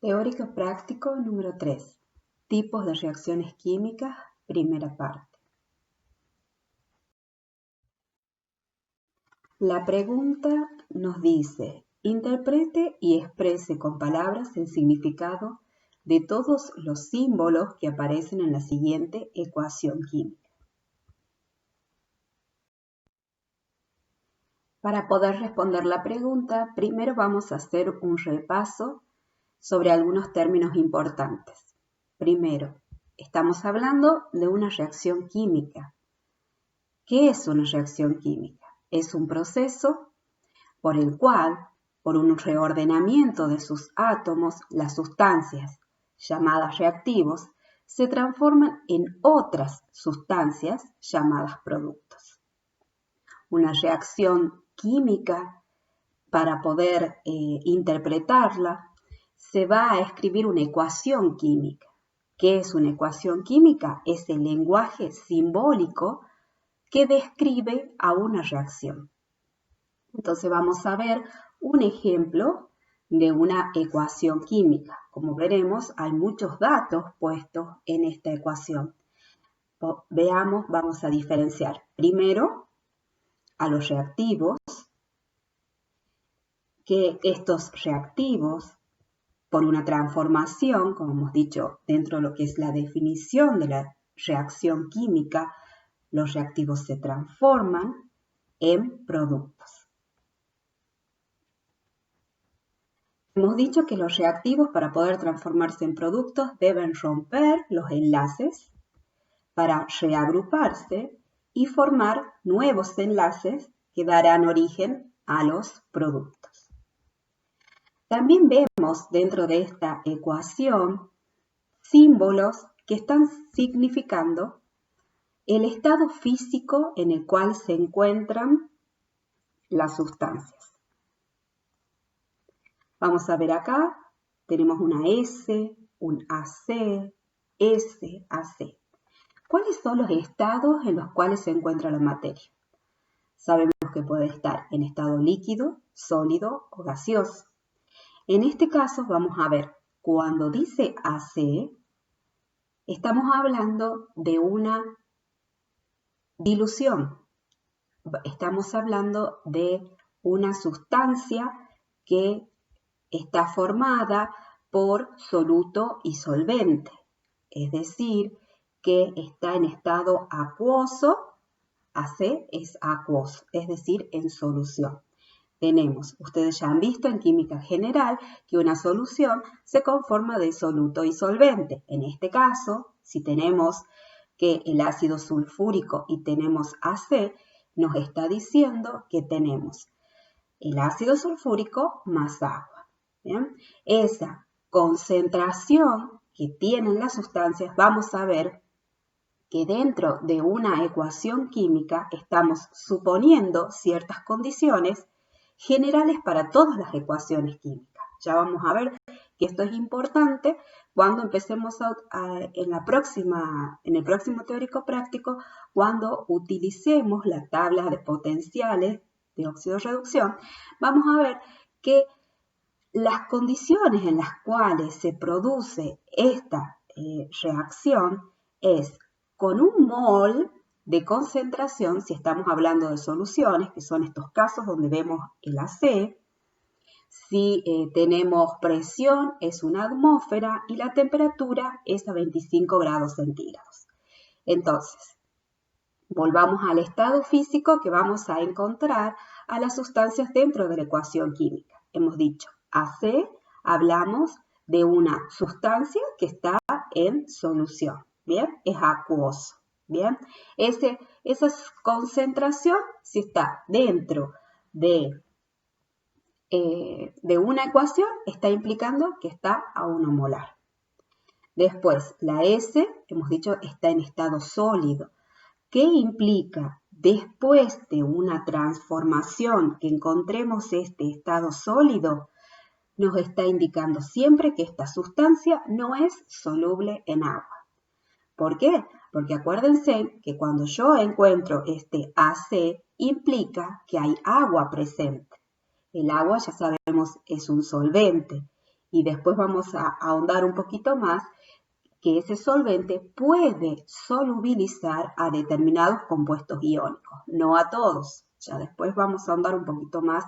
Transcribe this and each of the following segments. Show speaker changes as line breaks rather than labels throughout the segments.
Teórico práctico número 3. Tipos de reacciones químicas, primera parte. La pregunta nos dice, interprete y exprese con palabras el significado de todos los símbolos que aparecen en la siguiente ecuación química. Para poder responder la pregunta, primero vamos a hacer un repaso sobre algunos términos importantes. Primero, estamos hablando de una reacción química. ¿Qué es una reacción química? Es un proceso por el cual, por un reordenamiento de sus átomos, las sustancias, llamadas reactivos, se transforman en otras sustancias llamadas productos. Una reacción química, para poder interpretarla, se va a escribir una ecuación química. ¿Qué es una ecuación química? Es el lenguaje simbólico que describe a una reacción. Entonces vamos a ver un ejemplo de una ecuación química. Como veremos, hay muchos datos puestos en esta ecuación. Veamos, vamos a diferenciar primero a los reactivos, que estos reactivos, por una transformación, como hemos dicho, dentro de lo que es la definición de la reacción química, los reactivos se transforman en productos. Hemos dicho que los reactivos, para poder transformarse en productos, deben romper los enlaces para reagruparse y formar nuevos enlaces que darán origen a los productos. También vemos dentro de esta ecuación símbolos que están significando el estado físico en el cual se encuentran las sustancias. Vamos a ver acá, tenemos una S, un AC, SAC. ¿Cuáles son los estados en los cuales se encuentra la materia? Sabemos que puede estar en estado líquido, sólido o gaseoso. En este caso vamos a ver, cuando dice AC, estamos hablando de una dilución. Estamos hablando de una sustancia que está formada por soluto y solvente. Es decir, que está en estado acuoso. AC es acuoso, es decir, en solución. Ustedes ya han visto en química general que una solución se conforma de soluto y solvente. En este caso, si tenemos que el ácido sulfúrico y tenemos AC, nos está diciendo que tenemos el ácido sulfúrico más agua. ¿Bien? Esa concentración que tienen las sustancias, vamos a ver que dentro de una ecuación química estamos suponiendo ciertas condiciones generales para todas las ecuaciones químicas. Ya vamos a ver que esto es importante cuando empecemos en el próximo teórico práctico, cuando utilicemos la tabla de potenciales de óxido-reducción, vamos a ver que las condiciones en las cuales se produce esta reacción es con un mol de concentración, si estamos hablando de soluciones, que son estos casos donde vemos el AC. Si tenemos presión, es una atmósfera y la temperatura es a 25 grados centígrados. Entonces, volvamos al estado físico que vamos a encontrar a las sustancias dentro de la ecuación química. Hemos dicho AC, hablamos de una sustancia que está en solución, ¿bien? Es acuoso. Bien, esa concentración, si está dentro de una ecuación, está implicando que está a 1 molar. Después, la S, hemos dicho, está en estado sólido. ¿Qué implica? Después de una transformación que encontremos este estado sólido, nos está indicando siempre que esta sustancia no es soluble en agua. ¿Por qué? Porque acuérdense que cuando yo encuentro este AC, implica que hay agua presente. El agua, ya sabemos, es un solvente y después vamos a ahondar un poquito más, que ese solvente puede solubilizar a determinados compuestos iónicos, no a todos. Ya después vamos a ahondar un poquito más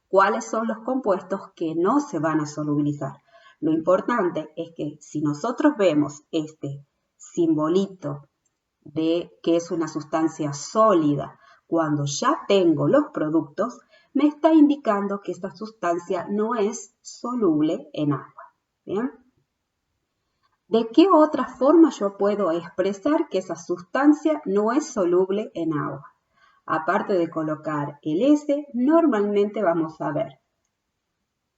cuáles son los compuestos que no se van a solubilizar. Lo importante es que si nosotros vemos este simbolito de que es una sustancia sólida, cuando ya tengo los productos, me está indicando que esta sustancia no es soluble en agua. ¿Bien? ¿De qué otra forma yo puedo expresar que esa sustancia no es soluble en agua? Aparte de colocar el S, normalmente vamos a ver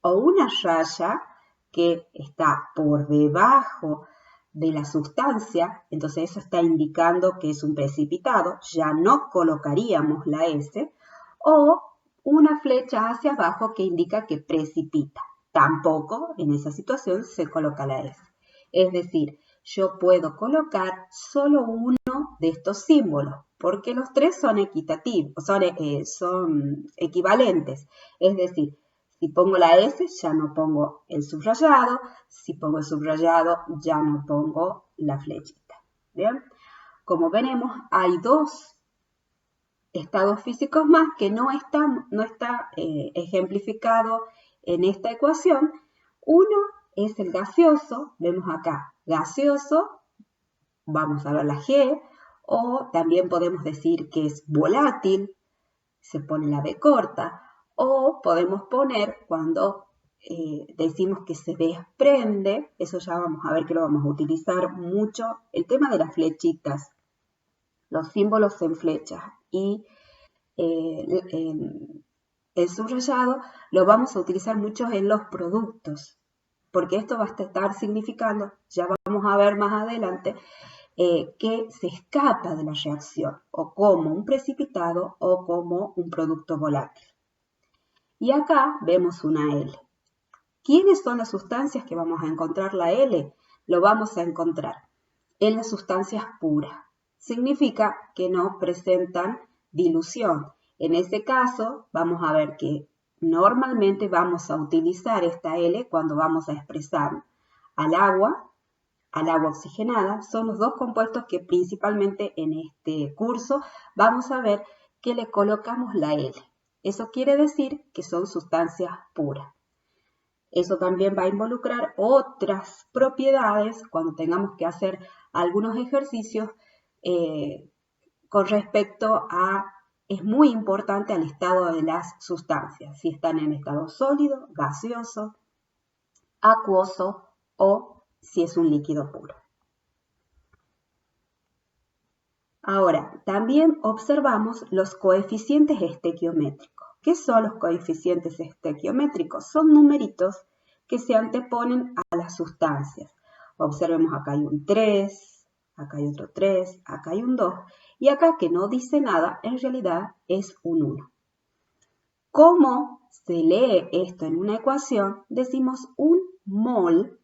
o una raya que está por debajo de la sustancia, entonces eso está indicando que es un precipitado, ya no colocaríamos la S, o una flecha hacia abajo que indica que precipita. Tampoco en esa situación se coloca la S. Es decir, yo puedo colocar solo uno de estos símbolos, porque los tres son equitativos, son equivalentes. Es decir, si pongo la S, ya no pongo el subrayado. Si pongo el subrayado, ya no pongo la flechita. ¿Bien? Como veremos, hay dos estados físicos más que no está ejemplificado en esta ecuación. Uno es el gaseoso, vemos acá, gaseoso, vamos a ver la G, o también podemos decir que es volátil, se pone la B corta, o podemos poner cuando decimos que se desprende, eso ya vamos a ver que lo vamos a utilizar mucho, el tema de las flechitas, los símbolos en flechas y el subrayado lo vamos a utilizar mucho en los productos, porque esto va a estar significando, ya vamos a ver más adelante, que se escapa de la reacción, o como un precipitado o como un producto volátil. Y acá vemos una L. ¿Quiénes son las sustancias que vamos a encontrar la L? Lo vamos a encontrar en las sustancias puras. Significa que no presentan dilución. En este caso, vamos a ver que normalmente vamos a utilizar esta L cuando vamos a expresar al agua oxigenada. Son los dos compuestos que principalmente en este curso vamos a ver que le colocamos la L. Eso quiere decir que son sustancias puras. Eso también va a involucrar otras propiedades cuando tengamos que hacer algunos ejercicios con respecto a, es muy importante al estado de las sustancias, si están en estado sólido, gaseoso, acuoso o si es un líquido puro. Ahora, también observamos los coeficientes estequiométricos. ¿Qué son los coeficientes estequiométricos? Son numeritos que se anteponen a las sustancias. Observemos, acá hay un 3, acá hay otro 3, acá hay un 2, y acá que no dice nada, en realidad es un 1. ¿Cómo se lee esto en una ecuación? Decimos un mol,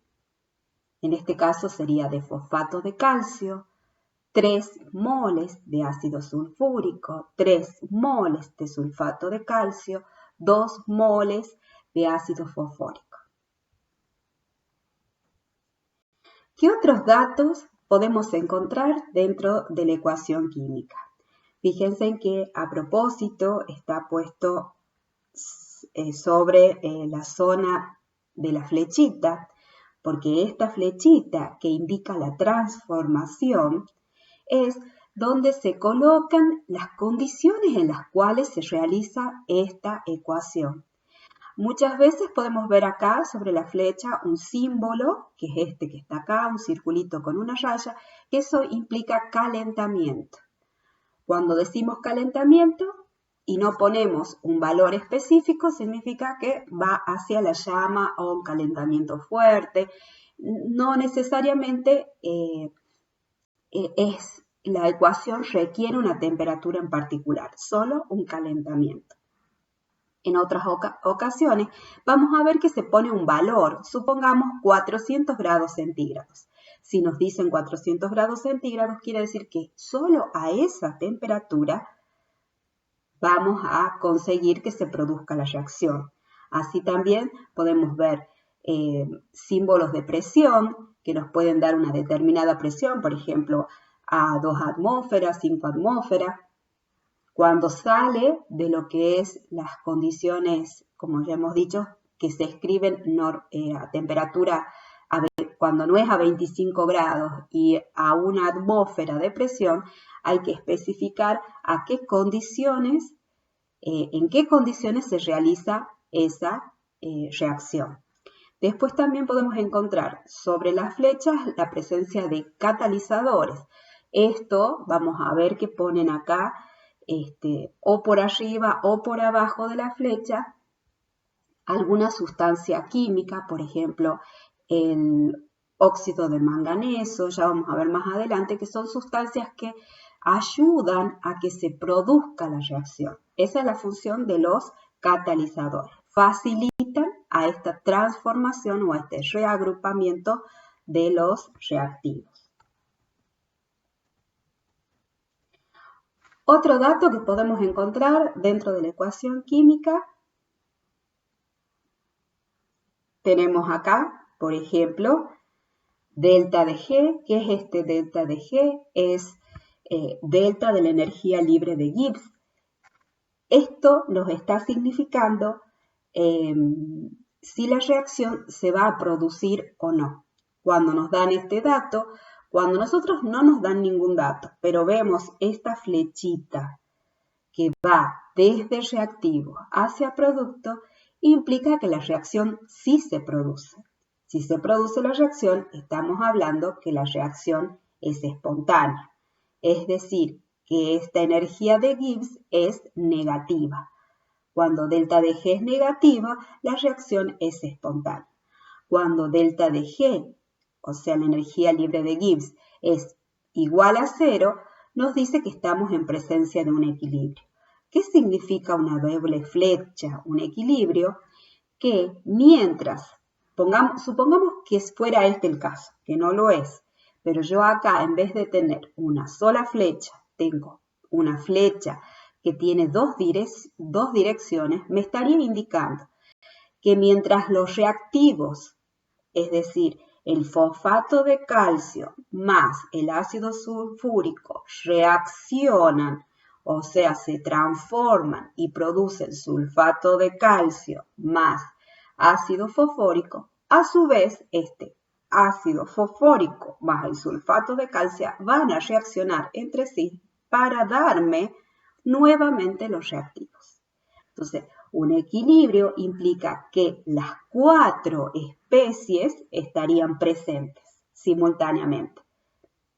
en este caso sería de fosfato de calcio, 3 moles de ácido sulfúrico, 3 moles de sulfato de calcio, 2 moles de ácido fosfórico. ¿Qué otros datos podemos encontrar dentro de la ecuación química? Fíjense en que a propósito está puesto sobre la zona de la flechita, porque esta flechita que indica la transformación es donde se colocan las condiciones en las cuales se realiza esta ecuación. Muchas veces podemos ver acá sobre la flecha un símbolo, que es este que está acá, un circulito con una raya, que eso implica calentamiento. Cuando decimos calentamiento y no ponemos un valor específico, significa que va hacia la llama o un calentamiento fuerte. No necesariamente la ecuación requiere una temperatura en particular, solo un calentamiento. En otras ocasiones vamos a ver que se pone un valor, supongamos 400 grados centígrados. Si nos dicen 400 grados centígrados, quiere decir que solo a esa temperatura vamos a conseguir que se produzca la reacción. Así también podemos ver símbolos de presión que nos pueden dar una determinada presión, por ejemplo, a 2 atmósferas, 5 atmósferas. Cuando sale de lo que es las condiciones, como ya hemos dicho, que se escriben a temperatura, cuando no es a 25 grados y a una atmósfera de presión, hay que especificar a qué condiciones, en qué condiciones se realiza esa reacción. Después también podemos encontrar sobre las flechas la presencia de catalizadores. Esto vamos a ver que ponen acá o por arriba o por abajo de la flecha alguna sustancia química, por ejemplo, el óxido de manganeso, ya vamos a ver más adelante, que son sustancias que ayudan a que se produzca la reacción. Esa es la función de los catalizadores. Facilitan a esta transformación o a este reagrupamiento de los reactivos. Otro dato que podemos encontrar dentro de la ecuación química, tenemos acá, por ejemplo, delta de G. ¿Qué es este delta de G? Es delta de la energía libre de Gibbs. Esto nos está significando si la reacción se va a producir o no. Cuando nos dan este dato, cuando nosotros no nos dan ningún dato, pero vemos esta flechita que va desde reactivo hacia producto, implica que la reacción sí se produce. Si se produce la reacción, estamos hablando que la reacción es espontánea. Es decir, que esta energía de Gibbs es negativa. Cuando delta de G es negativa, la reacción es espontánea. Cuando delta de G, o sea, la energía libre de Gibbs, es igual a 0, nos dice que estamos en presencia de un equilibrio. ¿Qué significa una doble flecha? Un equilibrio que mientras, supongamos que fuera este el caso, que no lo es, pero yo acá en vez de tener una sola flecha, tengo una flecha que tiene dos direcciones, me estaría indicando que mientras los reactivos, es decir, el fosfato de calcio más el ácido sulfúrico reaccionan, o sea, se transforman y producen sulfato de calcio más ácido fosfórico, a su vez este ácido fosfórico más el sulfato de calcio van a reaccionar entre sí para darme nuevamente los reactivos. Entonces, un equilibrio implica que las 4 especies estarían presentes simultáneamente.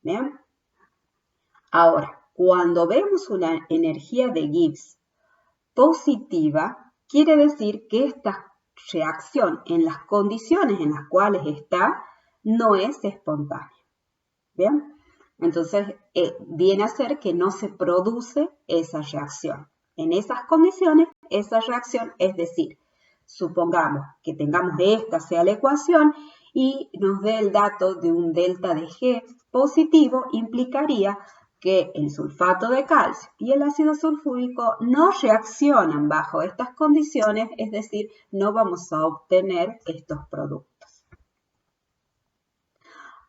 ¿Bien? Ahora, cuando vemos una energía de Gibbs positiva, quiere decir que esta reacción en las condiciones en las cuales está no es espontánea. ¿Bien? Entonces, viene a ser que no se produce esa reacción. En esas condiciones, esa reacción, es decir, supongamos que tengamos esta sea la ecuación y nos dé el dato de un delta de G positivo, implicaría que el sulfato de calcio y el ácido sulfúrico no reaccionan bajo estas condiciones, es decir, no vamos a obtener estos productos.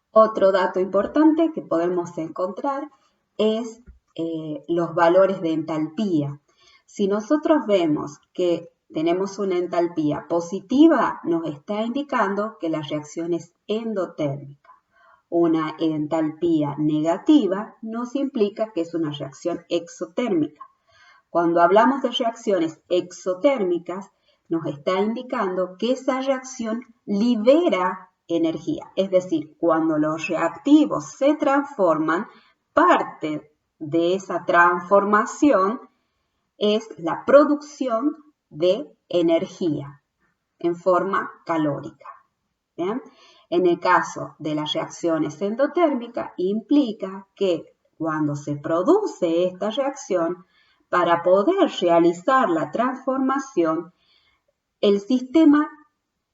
Otro dato importante que podemos encontrar es los valores de entalpía. Si nosotros vemos que tenemos una entalpía positiva, nos está indicando que la reacción es endotérmica. Una entalpía negativa nos implica que es una reacción exotérmica. Cuando hablamos de reacciones exotérmicas, nos está indicando que esa reacción libera energía. Es decir, cuando los reactivos se transforman, parte de esa transformación es la producción de energía en forma calórica. ¿Bien? En el caso de las reacciones endotérmicas, implica que cuando se produce esta reacción, para poder realizar la transformación, el sistema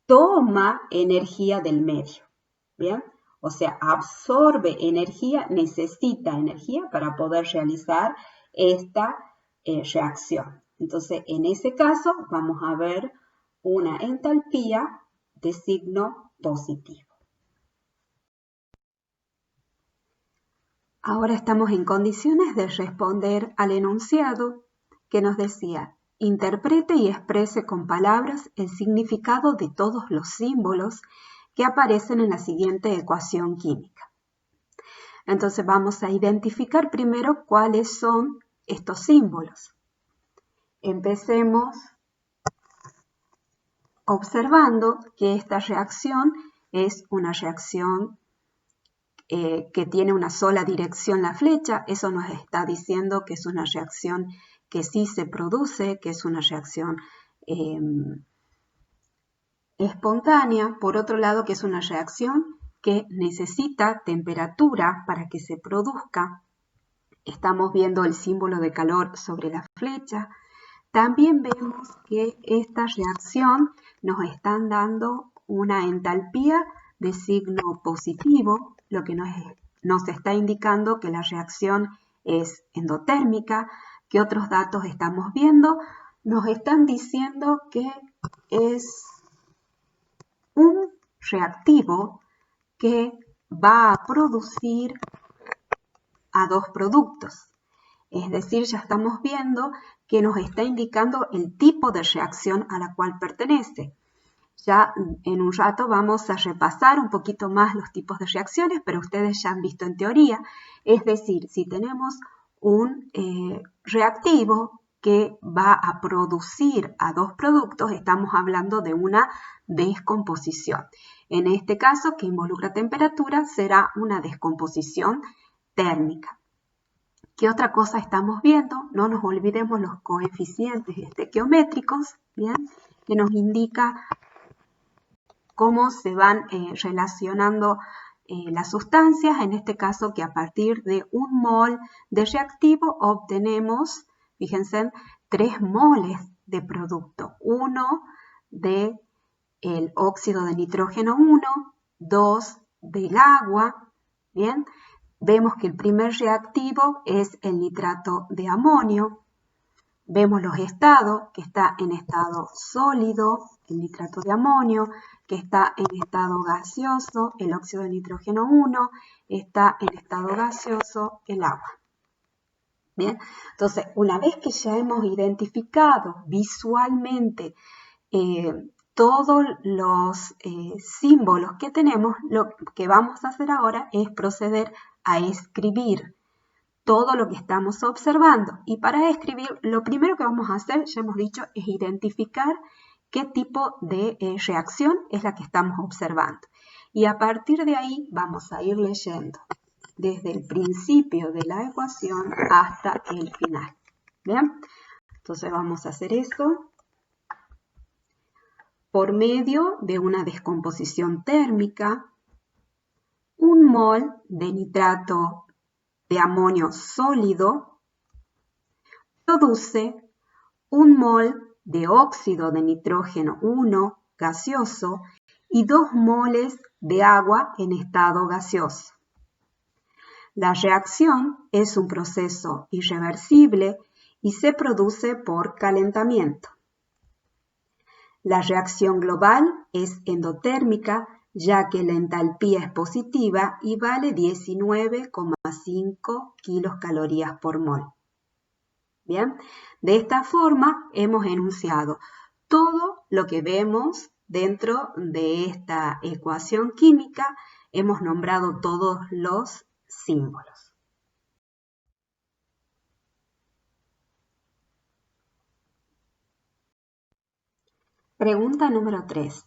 toma energía del medio. ¿Bien? O sea, absorbe energía, necesita energía para poder realizar esta reacción. Entonces, en ese caso, vamos a ver una entalpía de signo positivo. Ahora estamos en condiciones de responder al enunciado que nos decía: interprete y exprese con palabras el significado de todos los símbolos que aparecen en la siguiente ecuación química. Entonces vamos a identificar primero cuáles son estos símbolos. Empecemos observando que esta reacción es una reacción que tiene una sola dirección la flecha. Eso nos está diciendo que es una reacción que sí se produce, que es una reacción espontánea. Por otro lado, que es una reacción que necesita temperatura para que se produzca. Estamos viendo el símbolo de calor sobre la flecha. También vemos que esta reacción nos están dando una entalpía de signo positivo, lo que nos está indicando que la reacción es endotérmica. ¿Qué otros datos estamos viendo? Nos están diciendo que es un reactivo que va a producir a dos productos. Es decir, ya estamos viendo que nos está indicando el tipo de reacción a la cual pertenece. Ya en un rato vamos a repasar un poquito más los tipos de reacciones, pero ustedes ya han visto en teoría. Es decir, si tenemos un reactivo que va a producir a dos productos, estamos hablando de una descomposición. En este caso, que involucra temperatura, será una descomposición térmica. ¿Qué otra cosa estamos viendo? No nos olvidemos los coeficientes estequiométricos, ¿bien? Que nos indica cómo se van relacionando las sustancias. En este caso, que a partir de 1 mol de reactivo obtenemos, fíjense, 3 moles de producto. 1 del óxido de nitrógeno 1, 2 del agua, ¿bien? Vemos que el primer reactivo es el nitrato de amonio. Vemos los estados, que está en estado sólido, el nitrato de amonio, que está en estado gaseoso, el óxido de nitrógeno 1, está en estado gaseoso, el agua. Bien, entonces, una vez que ya hemos identificado visualmente todos los símbolos que tenemos, lo que vamos a hacer ahora es proceder a escribir todo lo que estamos observando. Y para escribir, lo primero que vamos a hacer, ya hemos dicho, es identificar qué tipo de reacción es la que estamos observando. Y a partir de ahí vamos a ir leyendo desde el principio de la ecuación hasta el final. ¿Bien? Entonces vamos a hacer eso por medio de una descomposición térmica. 1 mol de nitrato de amonio sólido produce 1 mol de óxido de nitrógeno 1 gaseoso y 2 moles de agua en estado gaseoso. La reacción es un proceso irreversible y se produce por calentamiento. La reacción global es endotérmica, ya que la entalpía es positiva y vale 19,5 kilocalorías por mol. Bien, de esta forma hemos enunciado todo lo que vemos dentro de esta ecuación química. Hemos nombrado todos los símbolos. Pregunta número 3.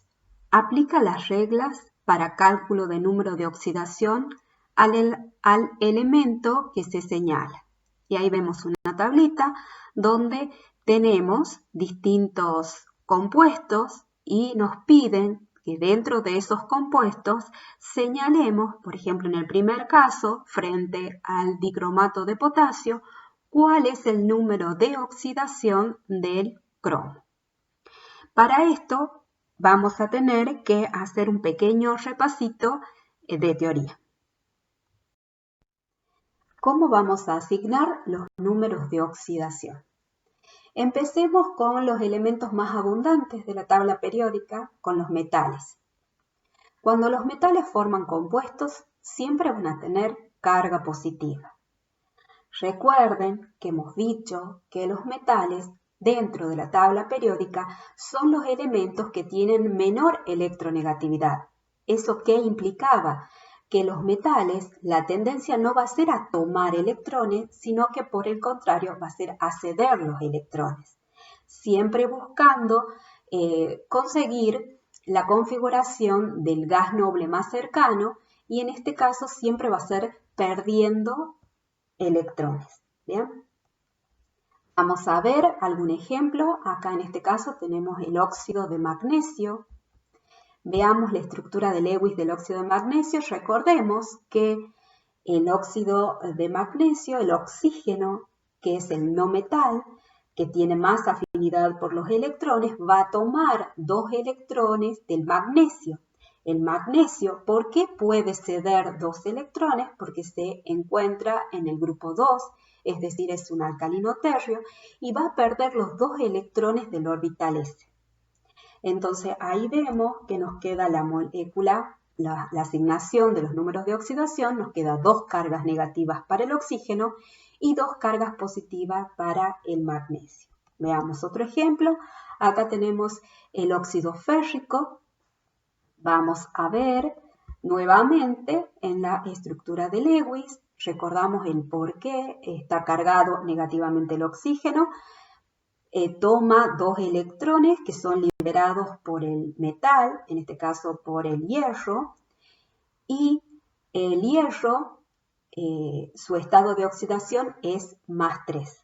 Aplica las reglas para cálculo de número de oxidación al elemento que se señala. Y ahí vemos una tablita donde tenemos distintos compuestos y nos piden que dentro de esos compuestos señalemos, por ejemplo, en el primer caso, frente al dicromato de potasio, cuál es el número de oxidación del cromo. Para esto vamos a tener que hacer un pequeño repasito de teoría. ¿Cómo vamos a asignar los números de oxidación? Empecemos con los elementos más abundantes de la tabla periódica, con los metales. Cuando los metales forman compuestos, siempre van a tener carga positiva. Recuerden que hemos dicho que los metales dentro de la tabla periódica son los elementos que tienen menor electronegatividad. ¿Eso qué implicaba? Que los metales, la tendencia no va a ser a tomar electrones, sino que por el contrario va a ser a ceder los electrones, siempre buscando conseguir la configuración del gas noble más cercano, y en este caso siempre va a ser perdiendo electrones. ¿Bien? Vamos a ver algún ejemplo. Acá en este caso tenemos el óxido de magnesio. Veamos la estructura de Lewis del óxido de magnesio. Recordemos que el óxido de magnesio, el oxígeno, que es el no metal, que tiene más afinidad por los electrones, va a tomar 2 electrones del magnesio. El magnesio, ¿por qué puede ceder 2 electrones? Porque se encuentra en el grupo 2, es decir, es un alcalino tercio, y va a perder los 2 electrones del orbital S. Entonces ahí vemos que nos queda la molécula, la asignación de los números de oxidación, nos queda 2 cargas negativas para el oxígeno y 2 cargas positivas para el magnesio. Veamos otro ejemplo. Acá tenemos el óxido férrico. Vamos a ver nuevamente en la estructura de Lewis. Recordamos el por qué está cargado negativamente el oxígeno. Toma 2 electrones que son liberados por el metal, en este caso por el hierro, y el hierro, su estado de oxidación es +3.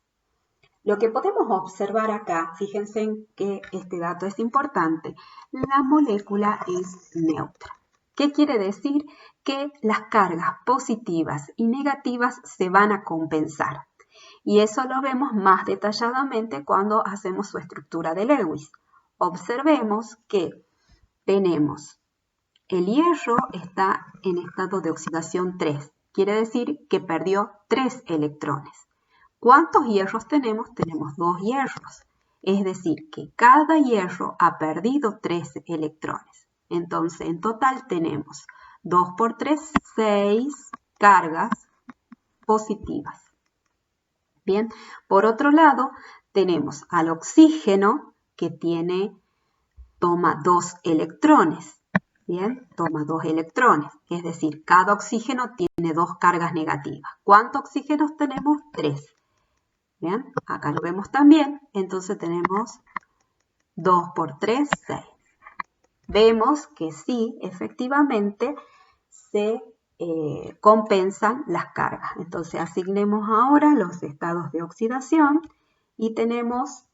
Lo que podemos observar acá, fíjense en que este dato es importante, la molécula es neutra. ¿Qué quiere decir? Que las cargas positivas y negativas se van a compensar. Y eso lo vemos más detalladamente cuando hacemos su estructura de Lewis. Observemos que tenemos el hierro está en estado de oxidación 3. Quiere decir que perdió 3 electrones. ¿Cuántos hierros tenemos? Tenemos 2 hierros. Es decir, que cada hierro ha perdido 3 electrones. Entonces, en total tenemos 2 por 3, 6 cargas positivas. Bien, por otro lado, tenemos al oxígeno que toma 2 electrones. Bien, toma 2 electrones, es decir, cada oxígeno tiene 2 cargas negativas. ¿Cuántos oxígenos tenemos? 3. Bien, acá lo vemos también, entonces tenemos 2 por 3, 6. Vemos que sí, efectivamente, se compensan las cargas. Entonces asignemos ahora los estados de oxidación y tenemos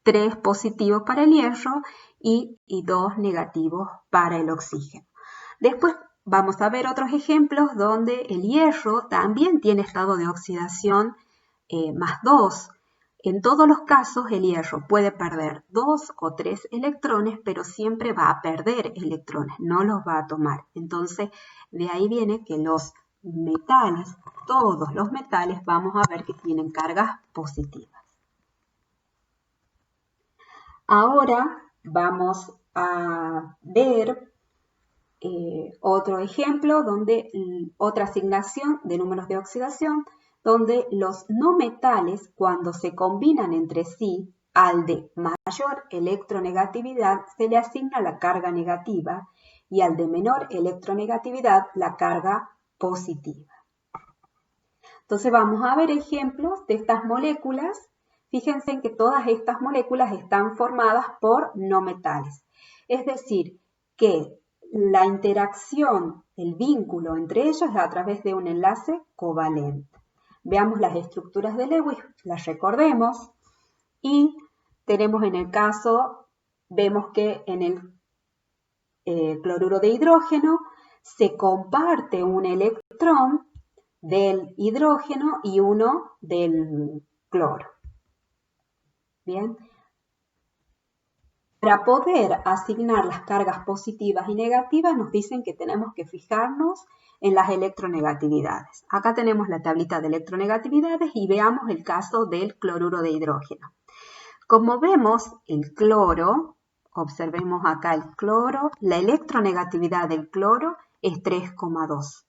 3 positivos para el hierro y 2 negativos para el oxígeno. Después vamos a ver otros ejemplos donde el hierro también tiene estado de oxidación +2. En todos los casos el hierro puede perder 2 o 3 electrones, pero siempre va a perder electrones, no los va a tomar. Entonces de ahí viene que los metales, todos los metales, vamos a ver que tienen cargas positivas. Ahora vamos a ver otro ejemplo, otra asignación de números de oxidación, donde los no metales, cuando se combinan entre sí, al de mayor electronegatividad se le asigna la carga negativa y al de menor electronegatividad la carga positiva. Entonces vamos a ver ejemplos de estas moléculas. Fíjense en que todas estas moléculas están formadas por no metales. Es decir, que la interacción, el vínculo entre ellos es a través de un enlace covalente. Veamos las estructuras de Lewis, las recordemos. Y tenemos en el caso, vemos que en el cloruro de hidrógeno se comparte un electrón del hidrógeno y uno del cloro. Bien. Para poder asignar las cargas positivas y negativas nos dicen que tenemos que fijarnos en las electronegatividades. Acá tenemos la tablita de electronegatividades y veamos el caso del cloruro de hidrógeno. Como vemos, el cloro, Observemos acá el cloro. La electronegatividad del cloro es 3,2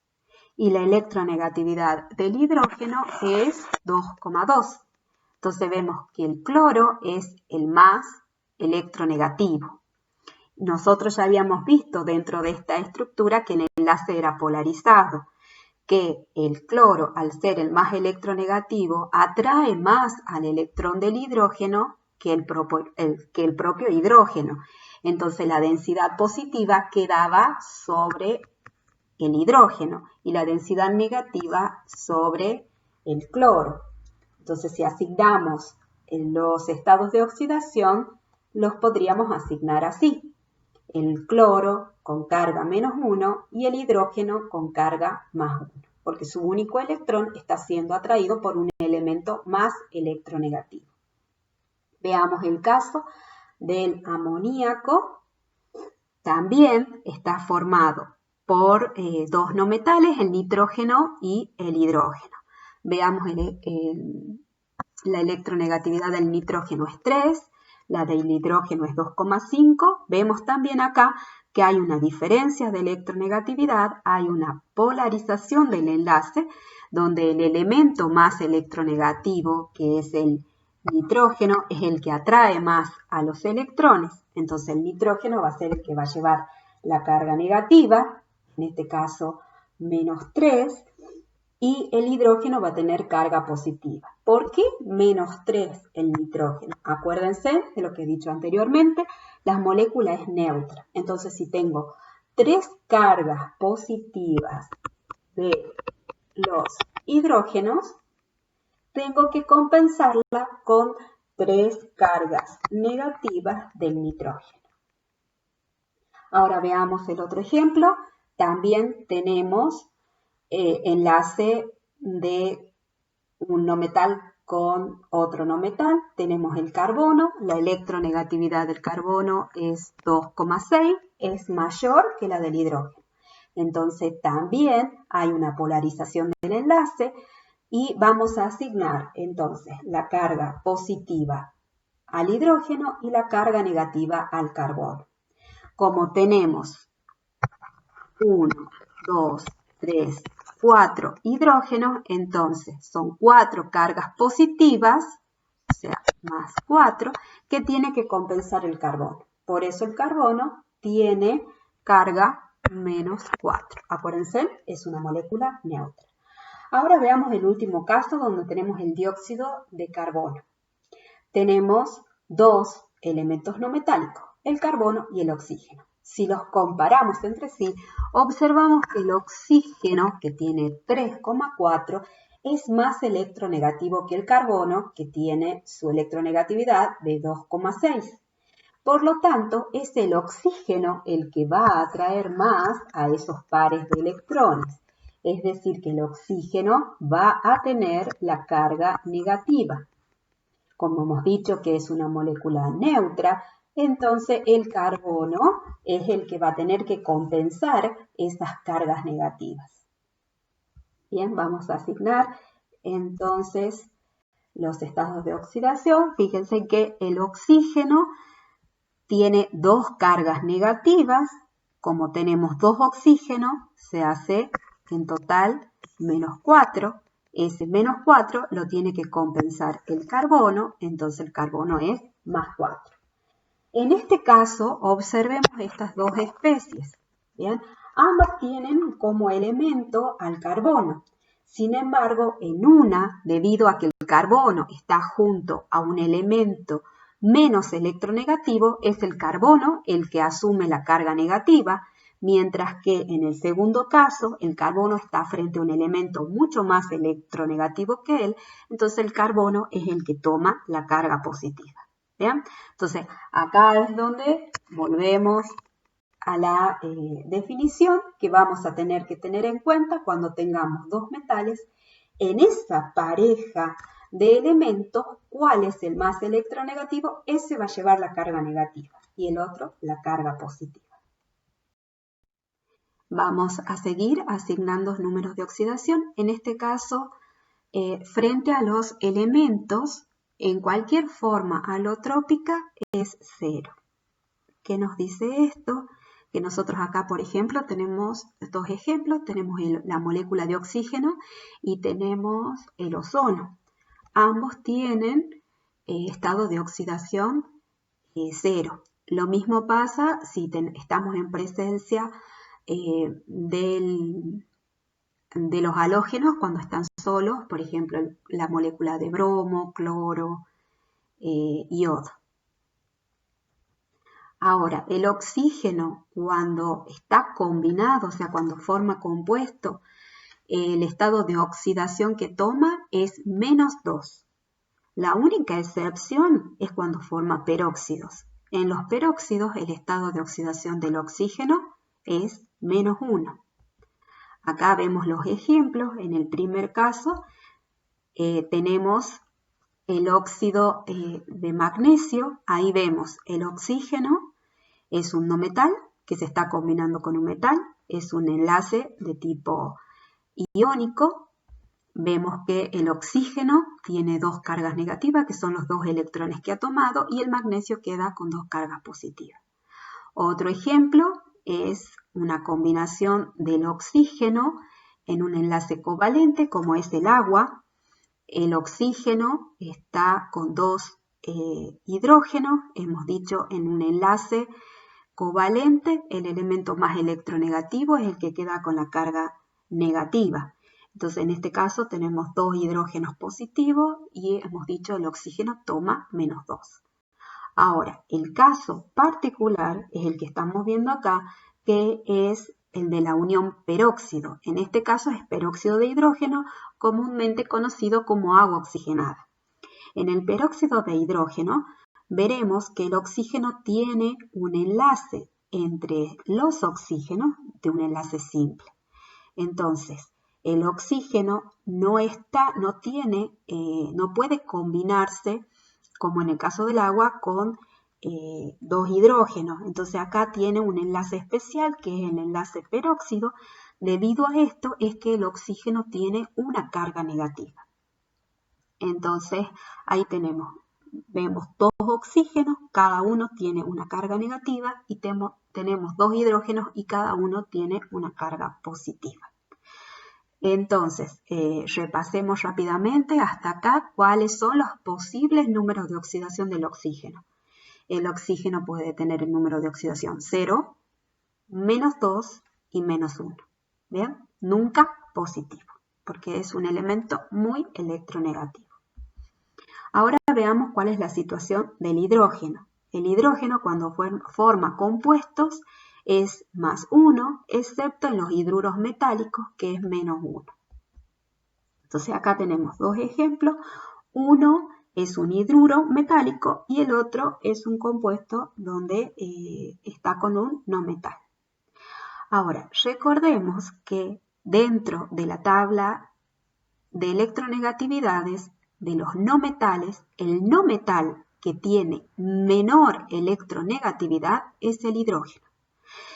y la electronegatividad del hidrógeno es 2,2. Entonces vemos que el cloro es el más electronegativo. Nosotros ya habíamos visto dentro de esta estructura que el enlace era polarizado, que el cloro, al ser el más electronegativo, atrae más al electrón del hidrógeno que el propio hidrógeno. Entonces la densidad positiva quedaba sobre el hidrógeno y la densidad negativa sobre el cloro. Entonces si asignamos los estados de oxidación, los podríamos asignar así. El cloro con carga -1 y el hidrógeno con carga +1, porque su único electrón está siendo atraído por un elemento más electronegativo. Veamos el caso del amoníaco. También está formado por dos no metales, el nitrógeno y el hidrógeno. Veamos la electronegatividad del nitrógeno es 3, la del hidrógeno es 2,5. Vemos también acá que hay una diferencia de electronegatividad, hay una polarización del enlace, donde el elemento más electronegativo, que es el nitrógeno, es el que atrae más a los electrones. Entonces el nitrógeno va a ser el que va a llevar la carga negativa, en este caso -3, y el hidrógeno va a tener carga positiva. ¿Por qué -3 el nitrógeno? Acuérdense de lo que he dicho anteriormente, la molécula es neutra. Entonces, si tengo 3 cargas positivas de los hidrógenos, tengo que compensarla con 3 cargas negativas del nitrógeno. Ahora veamos el otro ejemplo. También tenemos enlace de un no metal con otro no metal. Tenemos el carbono, la electronegatividad del carbono es 2,6, es mayor que la del hidrógeno. Entonces también hay una polarización del enlace y vamos a asignar entonces la carga positiva al hidrógeno y la carga negativa al carbono. Como tenemos 1, 2, 3, 4 hidrógenos, entonces son 4 cargas positivas, o sea, más 4, que tiene que compensar el carbono. Por eso el carbono tiene carga -4. Acuérdense, es una molécula neutra. Ahora veamos el último caso donde tenemos el dióxido de carbono. Tenemos dos elementos no metálicos, el carbono y el oxígeno. Si los comparamos entre sí, observamos que el oxígeno, que tiene 3,4, es más electronegativo que el carbono, que tiene su electronegatividad de 2,6. Por lo tanto, es el oxígeno el que va a atraer más a esos pares de electrones. Es decir, que el oxígeno va a tener la carga negativa. Como hemos dicho que es una molécula neutra, entonces el carbono es el que va a tener que compensar esas cargas negativas. Bien, vamos a asignar entonces los estados de oxidación. Fíjense que el oxígeno tiene 2 cargas negativas. Como tenemos 2 oxígenos, se hace en total -4. Ese -4 lo tiene que compensar el carbono, entonces el carbono es +4. En este caso, observemos estas dos especies. ¿Bien? Ambas tienen como elemento al carbono. Sin embargo, en una, debido a que el carbono está junto a un elemento menos electronegativo, es el carbono el que asume la carga negativa, mientras que en el segundo caso, el carbono está frente a un elemento mucho más electronegativo que él, entonces el carbono es el que toma la carga positiva. ¿Bien? Entonces, acá es donde volvemos a la definición que vamos a tener que tener en cuenta cuando tengamos dos metales. En esa pareja de elementos, ¿cuál es el más electronegativo? Ese va a llevar la carga negativa y el otro la carga positiva. Vamos a seguir asignando números de oxidación. En este caso, frente a los elementos, en cualquier forma alotrópica es 0. ¿Ok? ¿Qué nos dice esto? Que nosotros acá, por ejemplo, tenemos dos ejemplos. Tenemos la molécula de oxígeno y tenemos el ozono. Ambos tienen estado de oxidación 0. Lo mismo pasa si estamos en presencia de los halógenos cuando están solos, por ejemplo, la molécula de bromo, cloro, yodo. Ahora, el oxígeno cuando está combinado, o sea, cuando forma compuesto, el estado de oxidación que toma es -2. La única excepción es cuando forma peróxidos. En los peróxidos, el estado de oxidación del oxígeno es -1. Acá vemos los ejemplos. En el primer caso, tenemos el óxido de magnesio. Ahí vemos el oxígeno. Es un no metal que se está combinando con un metal. Es un enlace de tipo iónico. Vemos que el oxígeno tiene 2 cargas negativas, que son los 2 electrones que ha tomado, y el magnesio queda con 2 cargas positivas. Otro ejemplo es una combinación del oxígeno en un enlace covalente, como es el agua. El oxígeno está con 2 hidrógenos, hemos dicho en un enlace covalente, el elemento más electronegativo es el que queda con la carga negativa. Entonces, en este caso tenemos 2 hidrógenos positivos y hemos dicho el oxígeno toma -2. Ahora, el caso particular es el que estamos viendo acá, que es el de la unión peróxido. En este caso es peróxido de hidrógeno, comúnmente conocido como agua oxigenada. En el peróxido de hidrógeno veremos que el oxígeno tiene un enlace entre los oxígenos de un enlace simple. Entonces, el oxígeno no puede combinarse, como en el caso del agua, con 2 hidrógenos. Entonces acá tiene un enlace especial que es el enlace peróxido. Debido a esto es que el oxígeno tiene una carga negativa. Entonces ahí vemos 2 oxígenos, cada uno tiene una carga negativa y tenemos 2 hidrógenos y cada uno tiene una carga positiva. Entonces, repasemos rápidamente hasta acá cuáles son los posibles números de oxidación del oxígeno. El oxígeno puede tener el número de oxidación 0, -2 y -1. ¿Bien? Nunca positivo, porque es un elemento muy electronegativo. Ahora veamos cuál es la situación del hidrógeno. El hidrógeno cuando forma compuestos es +1, excepto en los hidruros metálicos, que es -1. Entonces acá tenemos 2 ejemplos. Uno es un hidruro metálico y el otro es un compuesto donde está con un no metal. Ahora, recordemos que dentro de la tabla de electronegatividades de los no metales, el no metal que tiene menor electronegatividad es el hidrógeno.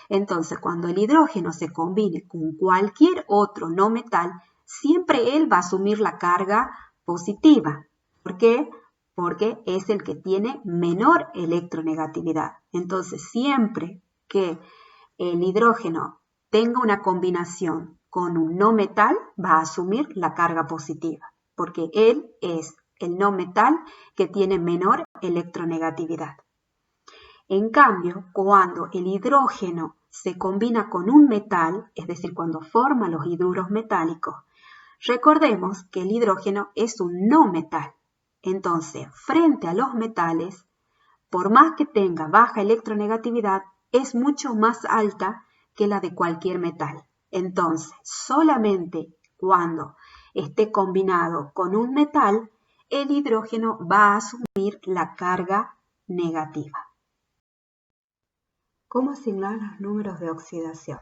Entonces, cuando el hidrógeno se combine con cualquier otro no metal, siempre él va a asumir la carga positiva. ¿Por qué? Porque es el que tiene menor electronegatividad. Entonces, siempre que el hidrógeno tenga una combinación con un no metal, va a asumir la carga positiva, porque él es el no metal que tiene menor electronegatividad. En cambio, cuando el hidrógeno se combina con un metal, es decir, cuando forma los hidruros metálicos, recordemos que el hidrógeno es un no metal. Entonces, frente a los metales, por más que tenga baja electronegatividad, es mucho más alta que la de cualquier metal. Entonces, solamente cuando esté combinado con un metal, el hidrógeno va a asumir la carga negativa. ¿Cómo asignar los números de oxidación?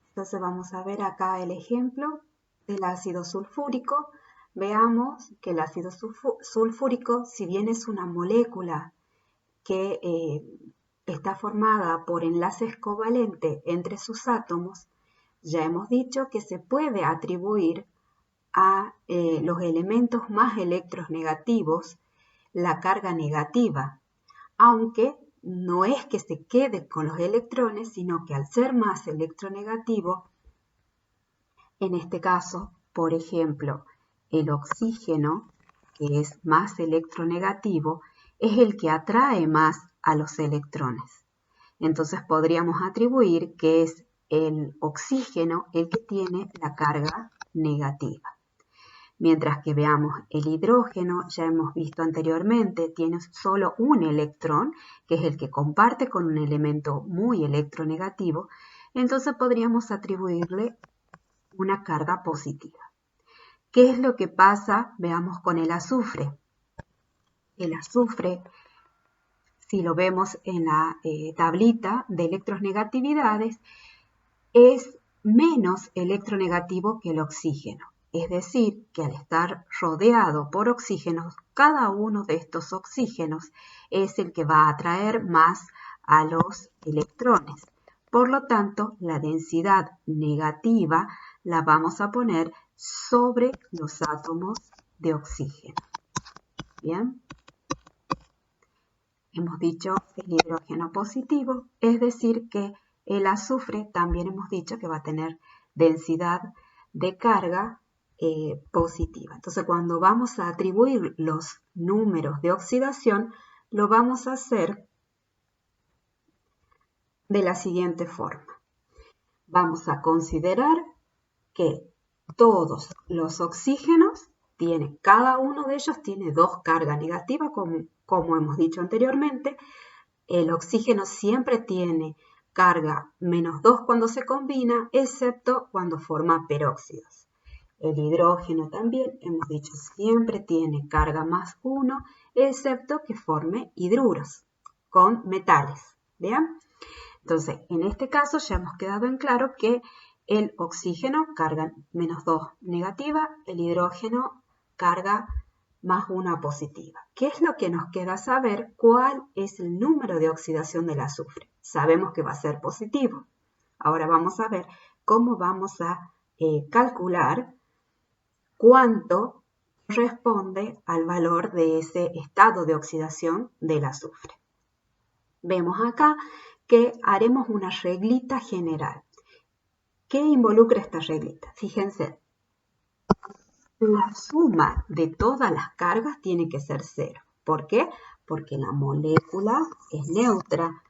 Entonces vamos a ver acá el ejemplo del ácido sulfúrico. Veamos que el ácido sulfúrico, si bien es una molécula que está formada por enlaces covalentes entre sus átomos, ya hemos dicho que se puede atribuir a los elementos más electronegativos la carga negativa, aunque no es que se quede con los electrones, sino que al ser más electronegativo, en este caso, por ejemplo, el oxígeno, que es más electronegativo, es el que atrae más a los electrones. Entonces podríamos atribuir que es el oxígeno el que tiene la carga negativa. Mientras que veamos el hidrógeno, ya hemos visto anteriormente, tiene solo un electrón, que es el que comparte con un elemento muy electronegativo, entonces podríamos atribuirle una carga positiva. ¿Qué es lo que pasa? Veamos con el azufre. El azufre, si lo vemos en la tablita de electronegatividades, es menos electronegativo que el oxígeno. Es decir, que al estar rodeado por oxígenos, cada uno de estos oxígenos es el que va a atraer más a los electrones. Por lo tanto, la densidad negativa la vamos a poner sobre los átomos de oxígeno. Bien. Hemos dicho el hidrógeno positivo, es decir que el azufre también hemos dicho que va a tener densidad de carga positiva. Entonces, cuando vamos a atribuir los números de oxidación, lo vamos a hacer de la siguiente forma. Vamos a considerar que todos los oxígenos cada uno de ellos tiene dos cargas negativas, como hemos dicho anteriormente. El oxígeno siempre tiene carga -2 cuando se combina, excepto cuando forma peróxidos. El hidrógeno también, hemos dicho, siempre tiene carga +1, excepto que forme hidruros con metales. ¿Bien? Entonces, en este caso ya hemos quedado en claro que el oxígeno carga -2 negativa, el hidrógeno carga +1 positiva. ¿Qué es lo que nos queda saber? ¿Cuál es el número de oxidación del azufre? Sabemos que va a ser positivo. Ahora vamos a ver cómo vamos a calcular cuánto corresponde al valor de ese estado de oxidación del azufre. Vemos acá que haremos una reglita general. ¿Qué involucra esta reglita? Fíjense, la suma de todas las cargas tiene que ser 0. ¿Por qué? Porque la molécula es neutra,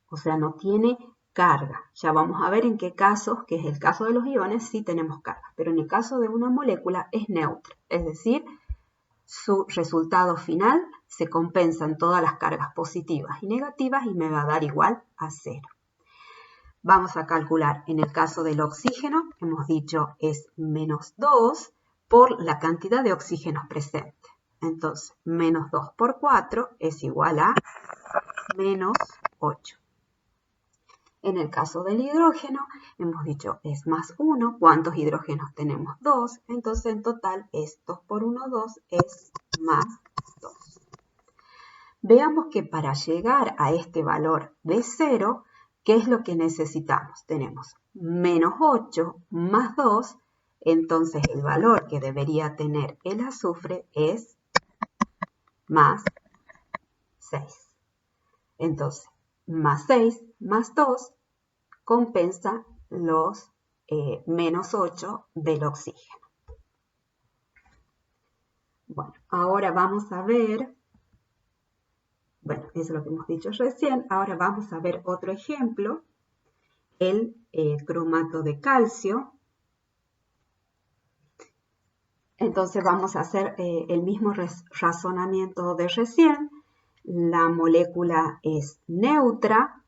o sea, no tiene carga. Ya vamos a ver en qué casos, que es el caso de los iones, sí tenemos carga, pero en el caso de una molécula es neutra, es decir, su resultado final se compensan todas las cargas positivas y negativas y me va a dar igual a 0. Vamos a calcular, en el caso del oxígeno, hemos dicho es -2 por la cantidad de oxígenos presentes. Entonces, -2 por 4 es igual a -8. En el caso del hidrógeno, hemos dicho es +1. ¿Cuántos hidrógenos tenemos? 2. Entonces, en total, es 2 por 1, 2, es +2. Veamos que para llegar a este valor de 0, ¿qué es lo que necesitamos? Tenemos -8 más 2, entonces el valor que debería tener el azufre es +6. Entonces, +6 más 2 compensa los -8 del oxígeno. Bueno, ahora vamos a ver, bueno, eso es lo que hemos dicho recién, ahora vamos a ver otro ejemplo, el cromato de calcio. Entonces vamos a hacer el mismo razonamiento de recién. La molécula es neutra,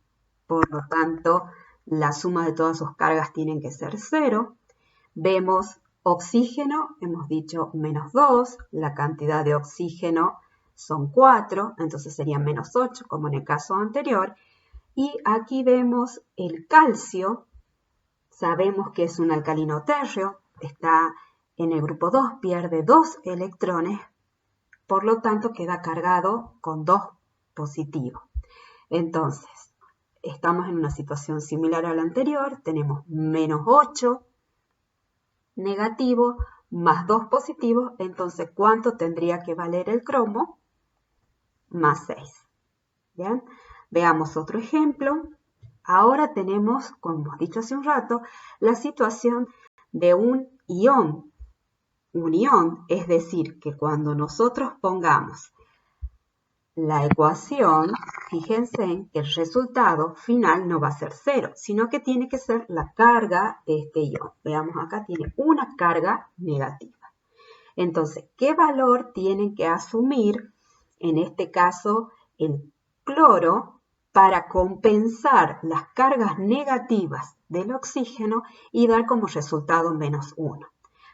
por lo tanto la suma de todas sus cargas tienen que ser 0. Vemos oxígeno, hemos dicho -2, la cantidad de oxígeno son 4, entonces sería -8 como en el caso anterior. Y aquí vemos el calcio, sabemos que es un alcalino térreo, está en el grupo 2, pierde 2 electrones, por lo tanto queda cargado con 2 positivos. Entonces, estamos en una situación similar a la anterior, tenemos -8 negativo más 2 positivos, entonces ¿cuánto tendría que valer el cromo? +6. Bien, veamos otro ejemplo. Ahora tenemos, como hemos dicho hace un rato, la situación de un ion. Un ion, es decir, que cuando nosotros pongamos la ecuación, fíjense que el resultado final no va a ser 0, sino que tiene que ser la carga de este ion. Veamos acá, tiene una carga negativa. Entonces, ¿qué valor tienen que asumir, en este caso, el cloro, para compensar las cargas negativas del oxígeno y dar como resultado -1?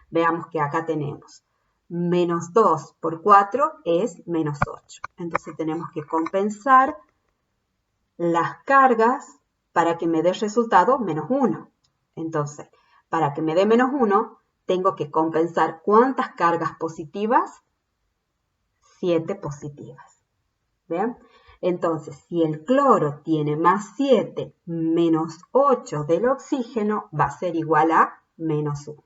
Veamos que acá tenemos -2 por 4 es -8. Entonces tenemos que compensar las cargas para que me dé resultado -1. Entonces, para que me dé -1, tengo que compensar ¿cuántas cargas positivas? 7 positivas. ¿Ven? Entonces, si el cloro tiene +7 menos 8 del oxígeno, va a ser igual a -1.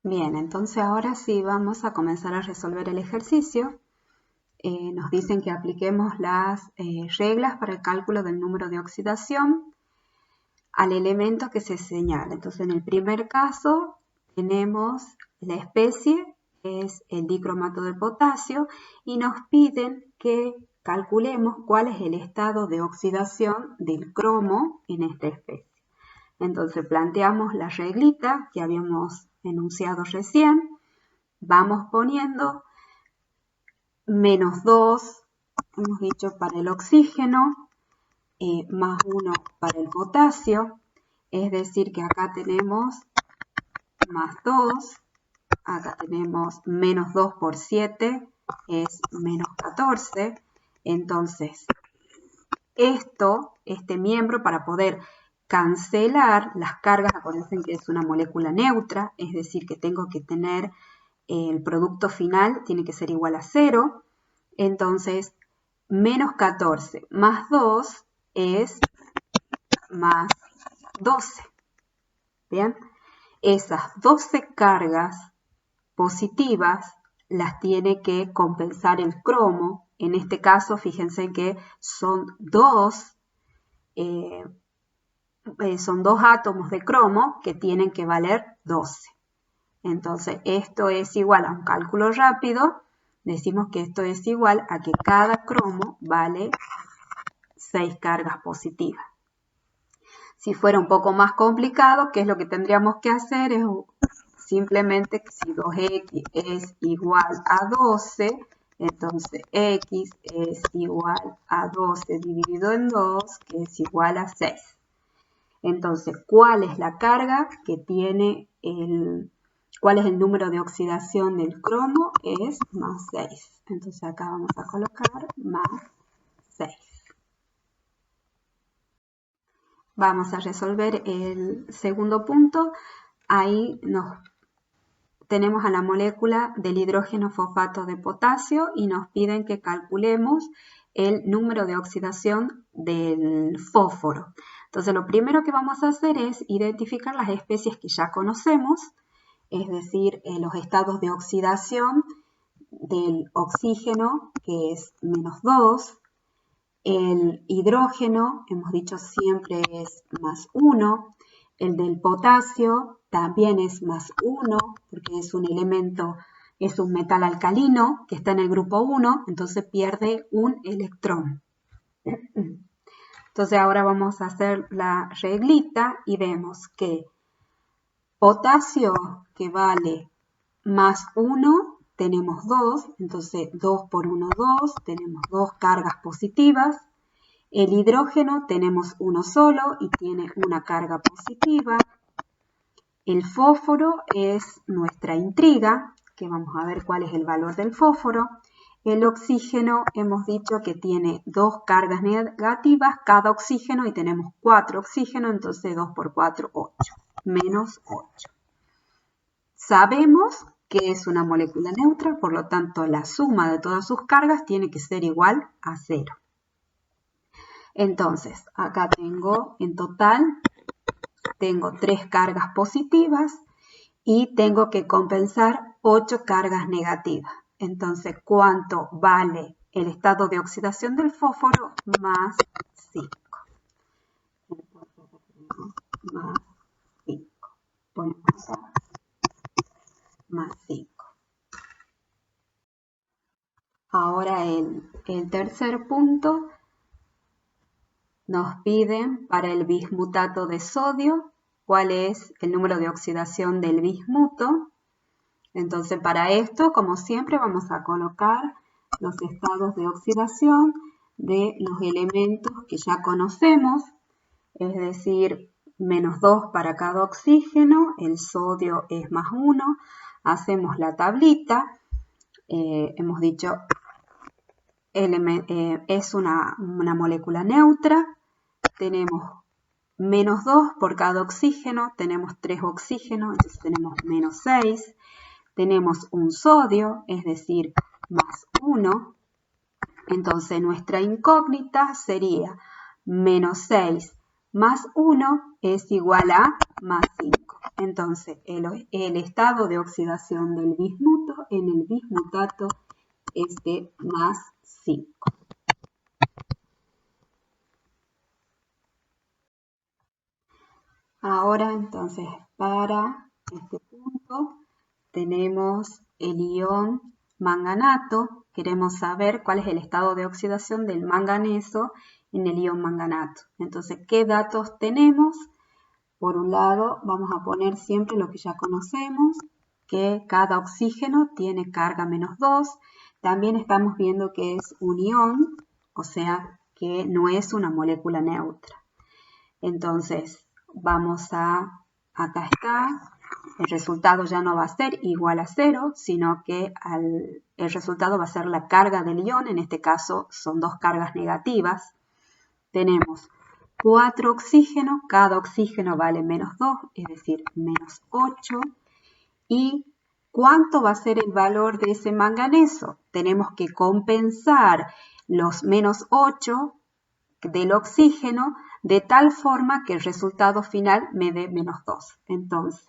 Bien, entonces ahora sí vamos a comenzar a resolver el ejercicio. Nos dicen que apliquemos las reglas para el cálculo del número de oxidación al elemento que se señala. Entonces, en el primer caso tenemos la especie, que es el dicromato de potasio, y nos piden que calculemos cuál es el estado de oxidación del cromo en esta especie. Entonces, planteamos la reglita que habíamos enunciado recién, vamos poniendo -2, hemos dicho, para el oxígeno, +1 para el potasio, es decir que acá tenemos +2, acá tenemos -2 por 7 es -14, entonces este miembro, para poder cancelar las cargas, acuérdense que es una molécula neutra, es decir que tengo que tener el producto final, tiene que ser igual a 0, entonces -14 más 2 es +12. Bien, esas 12 cargas positivas las tiene que compensar el cromo. En este caso, fíjense que son dos átomos de cromo que tienen que valer 12. Entonces, esto es igual a un cálculo rápido. Decimos que esto es igual a que cada cromo vale 6 cargas positivas. Si fuera un poco más complicado, ¿qué es lo que tendríamos que hacer? Es simplemente que si 2x es igual a 12, entonces x es igual a 12 dividido en 2, que es igual a 6. Entonces, ¿cuál es la carga que tiene cuál es el número de oxidación del cromo? Es +6. Entonces acá vamos a colocar +6. Vamos a resolver el segundo punto. Ahí tenemos a la molécula del hidrógeno fosfato de potasio y nos piden que calculemos el número de oxidación del fósforo. Entonces, lo primero que vamos a hacer es identificar las especies que ya conocemos, es decir, los estados de oxidación del oxígeno, que es -2, el hidrógeno, hemos dicho siempre es +1, el del potasio también es +1, porque es un elemento, es un metal alcalino que está en el grupo 1, entonces pierde un electrón. Entonces ahora vamos a hacer la reglita y vemos que potasio, que vale +1, tenemos 2, entonces 2 por 1, 2, tenemos 2 cargas positivas. El hidrógeno tenemos uno solo y tiene una carga positiva. El fósforo es nuestra intriga, que vamos a ver cuál es el valor del fósforo. El oxígeno hemos dicho que tiene 2 cargas negativas cada oxígeno y tenemos 4 oxígenos, entonces 2 por 4, 8, -8. Sabemos que es una molécula neutra, por lo tanto la suma de todas sus cargas tiene que ser igual a 0. Entonces, acá tengo, en total, tengo 3 cargas positivas y tengo que compensar 8 cargas negativas. Entonces, ¿cuánto vale el estado de oxidación del fósforo más 5. Más 5. Ponemos acá más 5. Ahora el tercer punto nos piden para el bismutato de sodio cuál es el número de oxidación del bismuto. Entonces para esto, como siempre, vamos a colocar los estados de oxidación de los elementos que ya conocemos, es decir, -2 para cada oxígeno, el sodio es +1, hacemos la tablita, hemos dicho es una molécula neutra, tenemos -2 por cada oxígeno, tenemos 3 oxígenos, entonces tenemos -6, tenemos un sodio, es decir, +1, entonces nuestra incógnita sería -6 más 1 es igual a +5. Entonces el estado de oxidación del bismuto en el bismutato es de +5. Ahora entonces para este punto tenemos el ion manganato. Queremos saber cuál es el estado de oxidación del manganeso en el ion manganato. Entonces, ¿qué datos tenemos? Por un lado, vamos a poner siempre lo que ya conocemos, que cada oxígeno tiene carga -2. También estamos viendo que es un ion, o sea, que no es una molécula neutra. Entonces, acá está, el resultado ya no va a ser igual a 0, sino que el resultado va a ser la carga del ion, en este caso son 2 cargas negativas. Tenemos 4 oxígenos, cada oxígeno vale -2, es decir, -8. ¿Y cuánto va a ser el valor de ese manganeso? Tenemos que compensar los -8 del oxígeno de tal forma que el resultado final me dé -2. Entonces,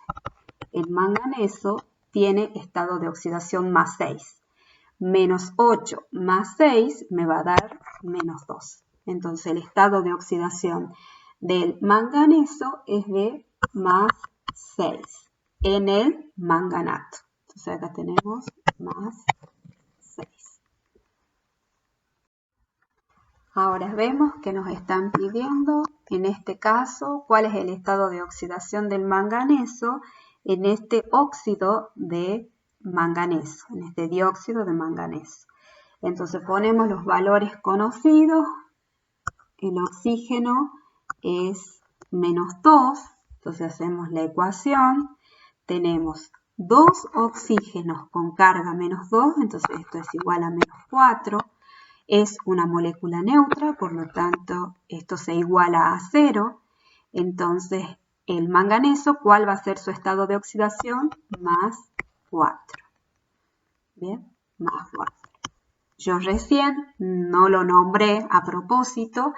el manganeso tiene estado de oxidación +6. -8 más 6 me va a dar -2. Entonces, el estado de oxidación del manganeso es de +6 en el manganato. Entonces, acá tenemos +6. Ahora vemos que nos están pidiendo, en este caso, cuál es el estado de oxidación del manganeso en este óxido de manganeso, en este dióxido de manganeso. Entonces ponemos los valores conocidos. El oxígeno es -2, entonces hacemos la ecuación. Tenemos 2 oxígenos con carga -2, entonces esto es igual a -4. Es una molécula neutra, por lo tanto esto se iguala a 0. Entonces el manganeso, ¿cuál va a ser su estado de oxidación? +4. Bien, +4. Yo recién no lo nombré a propósito,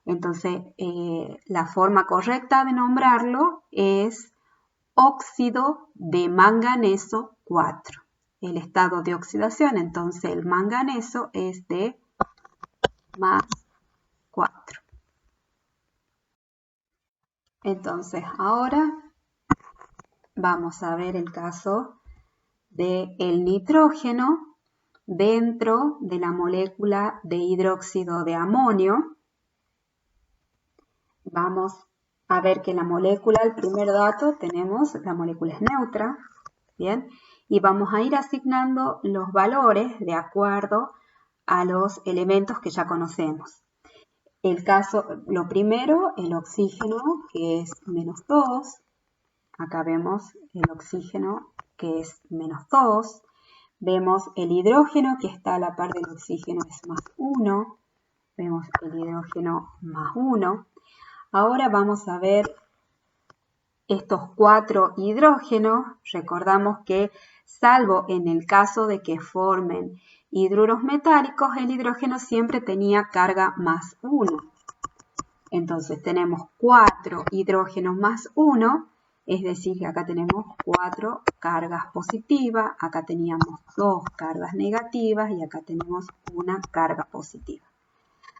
entonces la forma correcta de nombrarlo es óxido de manganeso 4. El estado de oxidación, entonces el manganeso es de +4. Entonces ahora vamos a ver el caso del nitrógeno dentro de la molécula de hidróxido de amonio. Vamos a ver que la molécula, el primer dato, tenemos la molécula es neutra, ¿bien? Y vamos a ir asignando los valores de acuerdo a los elementos que ya conocemos. El caso, lo primero, el oxígeno, que es -2. Acá vemos el oxígeno, que es -2. Vemos el hidrógeno, que está a la par del oxígeno, es +1. Vemos el hidrógeno +1. Ahora vamos a ver estos 4 hidrógenos. Recordamos que, salvo en el caso de que formen hidruros metálicos, el hidrógeno siempre tenía carga +1. Entonces tenemos 4 hidrógenos +1, Es decir, que acá tenemos 4 cargas positivas, acá teníamos 2 cargas negativas y acá tenemos una carga positiva.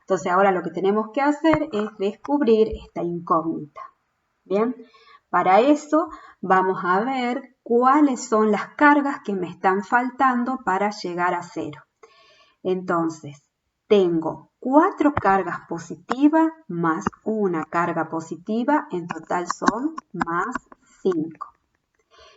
Entonces ahora lo que tenemos que hacer es descubrir esta incógnita. Bien, para eso vamos a ver cuáles son las cargas que me están faltando para llegar a 0. Entonces, tengo 4 cargas positivas más una carga positiva, en total son más 5.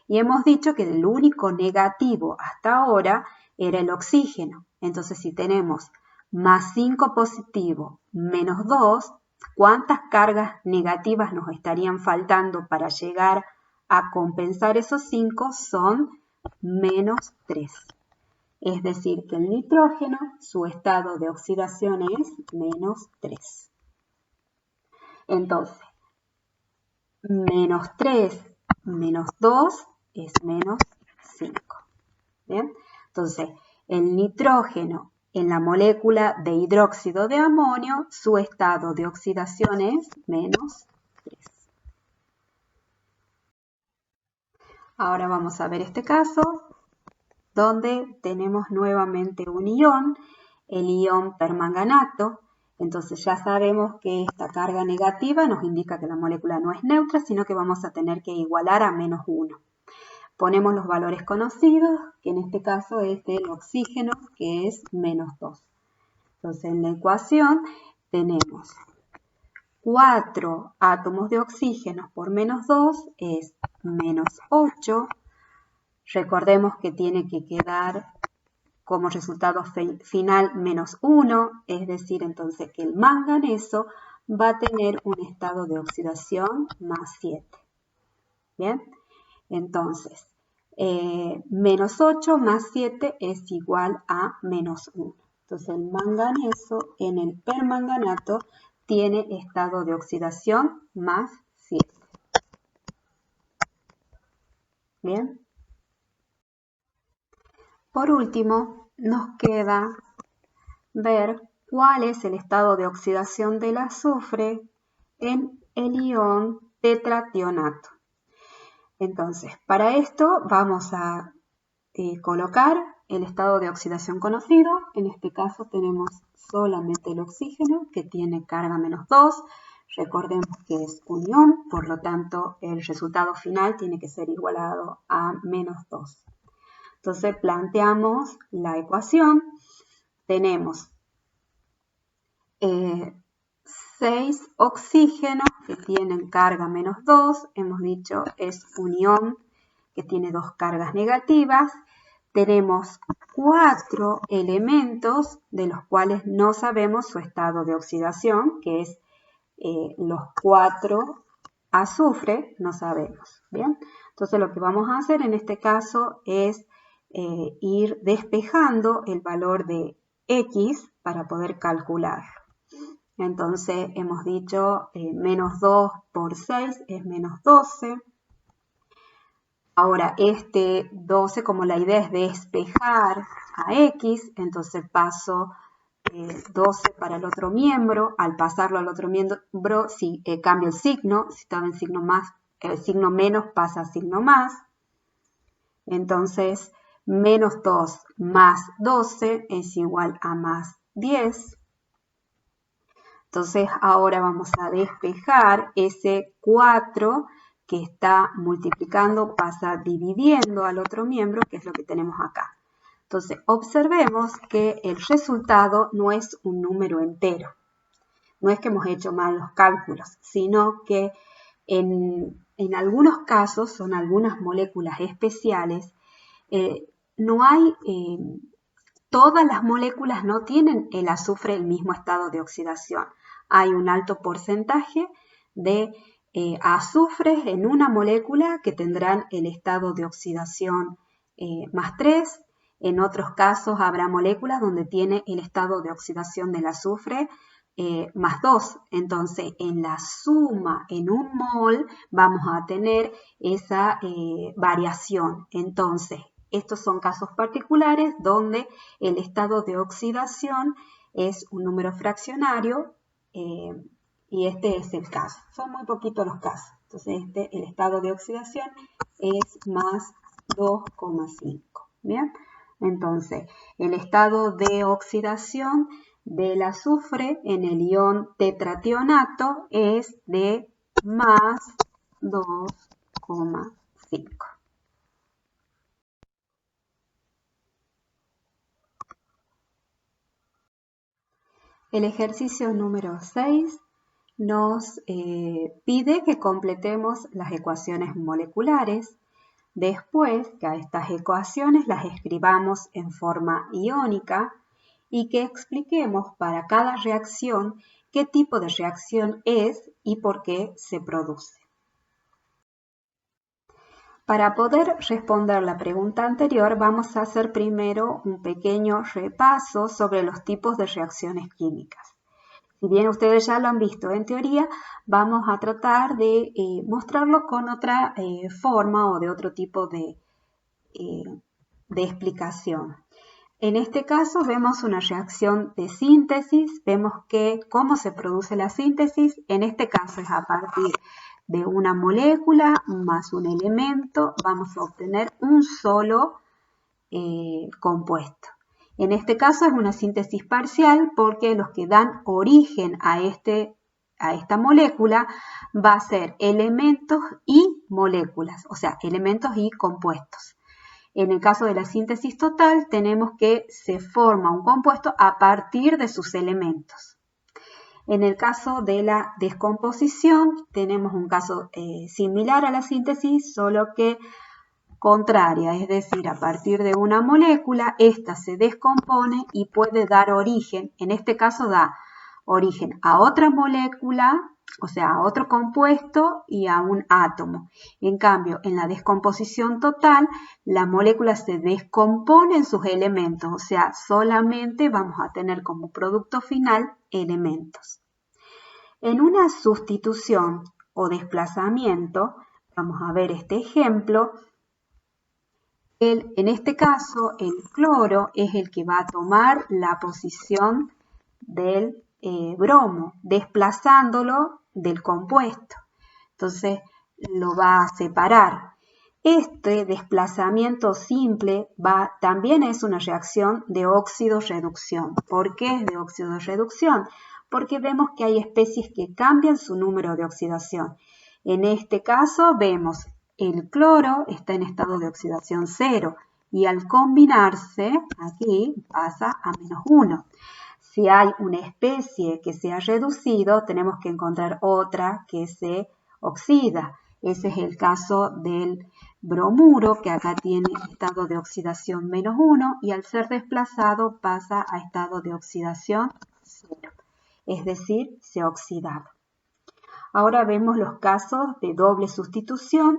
Y hemos dicho que el único negativo hasta ahora era el oxígeno. Entonces, si tenemos más 5 positivo menos 2, ¿cuántas cargas negativas nos estarían faltando para llegar a compensar esos 5? Son menos 3. Es decir, que el nitrógeno, su estado de oxidación es menos 3. Entonces, menos 3 menos 2 es menos 5. ¿Bien? Entonces, el nitrógeno en la molécula de hidróxido de amonio, su estado de oxidación es menos 3. Ahora vamos a ver este caso, donde tenemos nuevamente un ion, el ion permanganato. Entonces ya sabemos que esta carga negativa nos indica que la molécula no es neutra, sino que vamos a tener que igualar a menos 1. Ponemos los valores conocidos, que en este caso es del oxígeno, que es menos 2. Entonces en la ecuación tenemos 4 átomos de oxígeno por menos 2 es menos 8. Recordemos que tiene que quedar como resultado final menos 1, es decir, entonces que el manganeso va a tener un estado de oxidación más 7. Bien, entonces menos 8 más 7 es igual a menos 1. Entonces el manganeso en el permanganato tiene estado de oxidación más 7. Bien. Por último, nos queda ver cuál es el estado de oxidación del azufre en el ion tetrationato. Entonces, para esto vamos a colocar el estado de oxidación conocido. En este caso tenemos solamente el oxígeno, que tiene carga menos 2. Recordemos que es un ion, por lo tanto el resultado final tiene que ser igualado a menos 2. Entonces planteamos la ecuación. Tenemos 6 oxígenos que tienen carga menos 2. Hemos dicho es un ion que tiene 2 cargas negativas. Tenemos 4 elementos de los cuales no sabemos su estado de oxidación, que es los 4 azufre, no sabemos. Bien, entonces lo que vamos a hacer en este caso es ir despejando el valor de X para poder calcularlo. Entonces hemos dicho menos 2 por 6 es menos 12. Ahora este 12, como la idea es despejar a X, entonces paso 12 para el otro miembro. Al pasarlo al otro miembro, si cambio el signo, si estaba en signo más, el signo menos pasa a signo más. Entonces menos 2 más 12 es igual a más 10. Entonces ahora vamos a despejar ese 4 que está multiplicando, pasa dividiendo al otro miembro, que es lo que tenemos acá. Entonces observemos que el resultado no es un número entero. No es que hemos hecho mal los cálculos, sino que en algunos casos, son algunas moléculas especiales, todas las moléculas no tienen el azufre el mismo estado de oxidación. Hay un alto porcentaje de azufres en una molécula que tendrán el estado de oxidación más 3. En otros casos habrá moléculas donde tiene el estado de oxidación del azufre más 2. Entonces, en la suma en un mol vamos a tener esa variación. Entonces, estos son casos particulares donde el estado de oxidación es un número fraccionario y este es el caso. Son muy poquitos los casos. Entonces el estado de oxidación es más 2,5. Bien, entonces el estado de oxidación del azufre en el ion tetrationato es de más 2,5. El ejercicio número 6 nos pide que completemos las ecuaciones moleculares. Después que a estas ecuaciones las escribamos en forma iónica y que expliquemos para cada reacción qué tipo de reacción es y por qué se produce. Para poder responder la pregunta anterior, vamos a hacer primero un pequeño repaso sobre los tipos de reacciones químicas. Si bien ustedes ya lo han visto en teoría, vamos a tratar de mostrarlo con otra forma o de otro tipo de explicación. En este caso vemos una reacción de síntesis, vemos cómo se produce la síntesis, en este caso es a partir de una molécula más un elemento, vamos a obtener un solo compuesto. En este caso es una síntesis parcial porque los que dan origen a esta molécula va a ser elementos y moléculas, o sea, elementos y compuestos. En el caso de la síntesis total tenemos que se forma un compuesto a partir de sus elementos. En el caso de la descomposición tenemos un caso similar a la síntesis, solo que contraria, es decir, a partir de una molécula, esta se descompone y puede dar origen, en este caso da origen a otra molécula, o sea, a otro compuesto y a un átomo. En cambio, en la descomposición total, la molécula se descompone en sus elementos, o sea, solamente vamos a tener como producto final elementos. En una sustitución o desplazamiento, vamos a ver este ejemplo. En este caso, el cloro es el que va a tomar la posición del bromo, desplazándolo del compuesto. Entonces, lo va a separar. Este desplazamiento simple también es una reacción de óxido-reducción. ¿Por qué es de óxido-reducción? Porque vemos que hay especies que cambian su número de oxidación. En este caso, vemos el cloro está en estado de oxidación 0 y al combinarse, aquí pasa a -1. Si hay una especie que se ha reducido, tenemos que encontrar otra que se oxida. Ese es el caso del bromuro, que acá tiene estado de oxidación -1 y al ser desplazado pasa a estado de oxidación 0, es decir, se ha oxidado. Ahora vemos los casos de doble sustitución.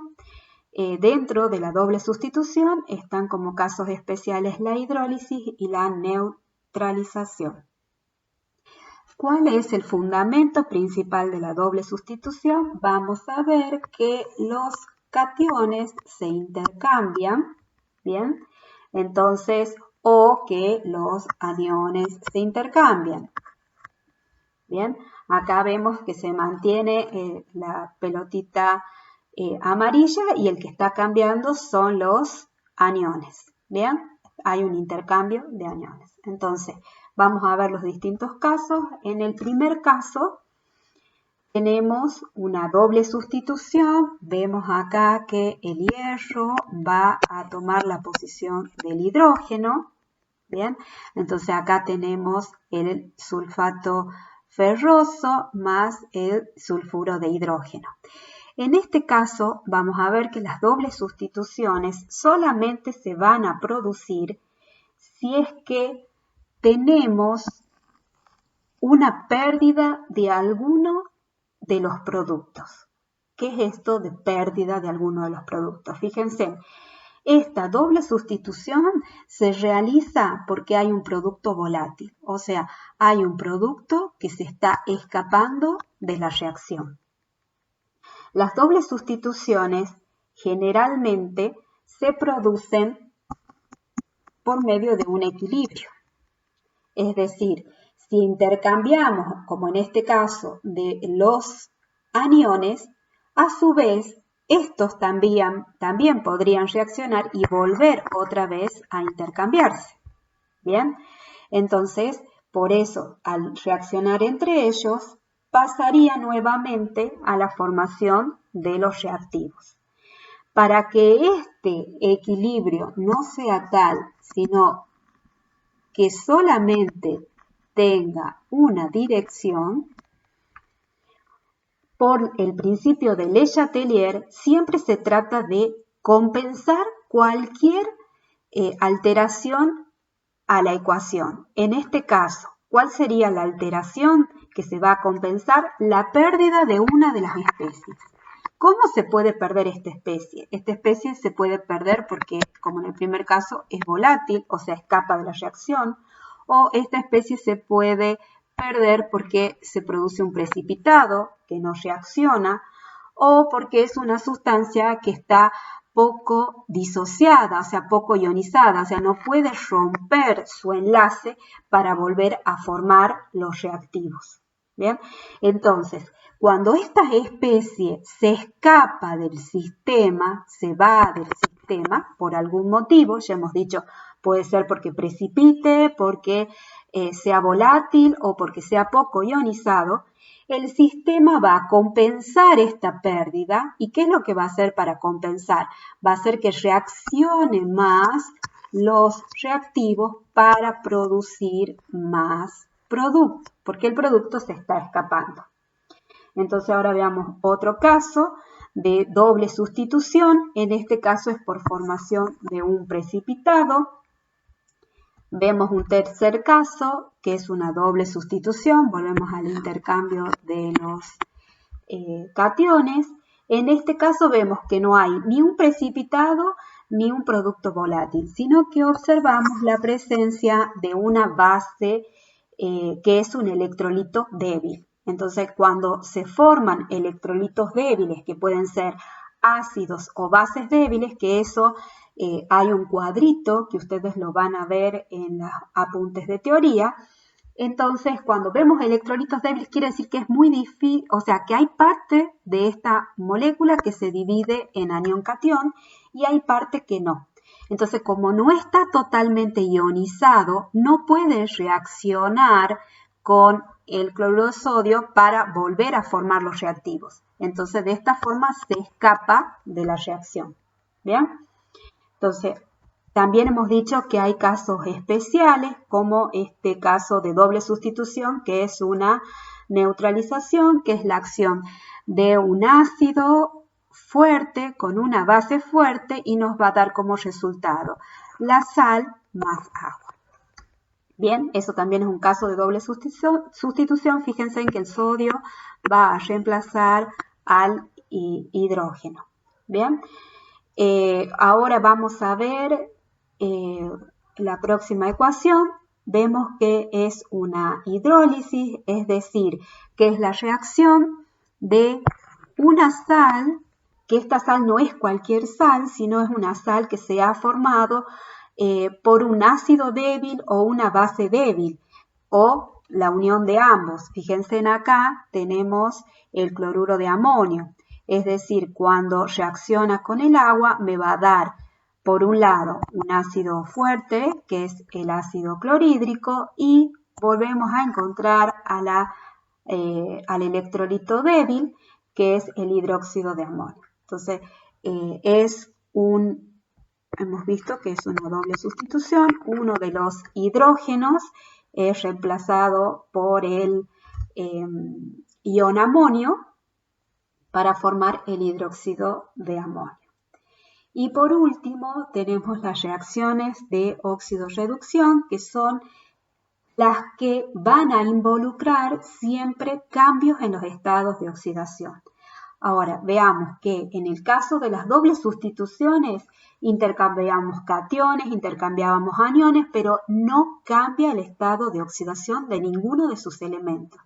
Dentro de la doble sustitución están como casos especiales la hidrólisis y la neutralización. ¿Cuál es el fundamento principal de la doble sustitución? Vamos a ver que los cationes se intercambian, ¿bien? Entonces, o que los aniones se intercambian. Bien, acá vemos que se mantiene la pelotita amarilla y el que está cambiando son los aniones. Bien, hay un intercambio de aniones. Entonces, vamos a ver los distintos casos. En el primer caso, tenemos una doble sustitución. Vemos acá que el hierro va a tomar la posición del hidrógeno. Bien, entonces acá tenemos el sulfato ferroso más el sulfuro de hidrógeno. En este caso vamos a ver que las dobles sustituciones solamente se van a producir si es que tenemos una pérdida de alguno de los productos. ¿Qué es esto de pérdida de alguno de los productos? Fíjense. Esta doble sustitución se realiza porque hay un producto volátil, o sea, hay un producto que se está escapando de la reacción. Las dobles sustituciones generalmente se producen por medio de un equilibrio. Es decir, si intercambiamos, como en este caso, de los aniones, A su vez, estos también podrían reaccionar y volver otra vez a intercambiarse. Bien, entonces, por eso, al reaccionar entre ellos, pasaría nuevamente a la formación de los reactivos. Para que este equilibrio no sea tal, sino que solamente tenga una dirección, por el principio de Le Chatelier, siempre se trata de compensar cualquier alteración a la ecuación. En este caso, ¿cuál sería la alteración que se va a compensar? La pérdida de una de las especies. ¿Cómo se puede perder esta especie? Esta especie se puede perder porque, como en el primer caso, es volátil, o sea, escapa de la reacción, o esta especie se puede perder porque se produce un precipitado que no reacciona, o porque es una sustancia que está poco disociada, o sea, poco ionizada, o sea, no puede romper su enlace para volver a formar los reactivos. ¿Bien? Entonces, cuando esta especie se escapa del sistema, se va del sistema por algún motivo, ya hemos dicho, puede ser porque precipite, porque sea volátil o porque sea poco ionizado, el sistema va a compensar esta pérdida. ¿Y qué es lo que va a hacer para compensar? Va a hacer que reaccione más los reactivos para producir más producto, porque el producto se está escapando. Entonces ahora veamos otro caso de doble sustitución. En este caso es por formación de un precipitado. Vemos un tercer caso que es una doble sustitución. Volvemos al intercambio de los cationes. En este caso vemos que no hay ni un precipitado ni un producto volátil, sino que observamos la presencia de una base que es un electrolito débil. Entonces, cuando se forman electrolitos débiles, que pueden ser ácidos o bases débiles, que eso hay un cuadrito que ustedes lo van a ver en los apuntes de teoría. Entonces, cuando vemos electrolitos débiles, quiere decir que es muy difícil, o sea, que hay parte de esta molécula que se divide en anión-catión y hay parte que no. Entonces, como no está totalmente ionizado, no puede reaccionar con el cloruro de sodio para volver a formar los reactivos. Entonces, de esta forma se escapa de la reacción. ¿Bien? Entonces, también hemos dicho que hay casos especiales, como este caso de doble sustitución, que es una neutralización, que es la acción de un ácido fuerte con una base fuerte y nos va a dar como resultado la sal más agua. Bien, eso también es un caso de doble sustitución. Fíjense en que el sodio va a reemplazar al hidrógeno. Bien, ahora vamos a ver la próxima ecuación. Vemos que es una hidrólisis, es decir, que es la reacción de una sal, que esta sal no es cualquier sal, sino es una sal que se ha formado por un ácido débil o una base débil, o la unión de ambos. Fíjense en acá, tenemos el cloruro de amonio, es decir, cuando reacciona con el agua me va a dar, por un lado, un ácido fuerte, que es el ácido clorhídrico, y volvemos a encontrar al electrolito débil, que es el hidróxido de amonio. Entonces, hemos visto que es una doble sustitución. Uno de los hidrógenos es reemplazado por el ion amonio para formar el hidróxido de amonio. Y por último tenemos las reacciones de óxido-reducción, que son las que van a involucrar siempre cambios en los estados de oxidación. Ahora veamos que en el caso de las dobles sustituciones intercambiamos cationes, intercambiábamos aniones, pero no cambia el estado de oxidación de ninguno de sus elementos.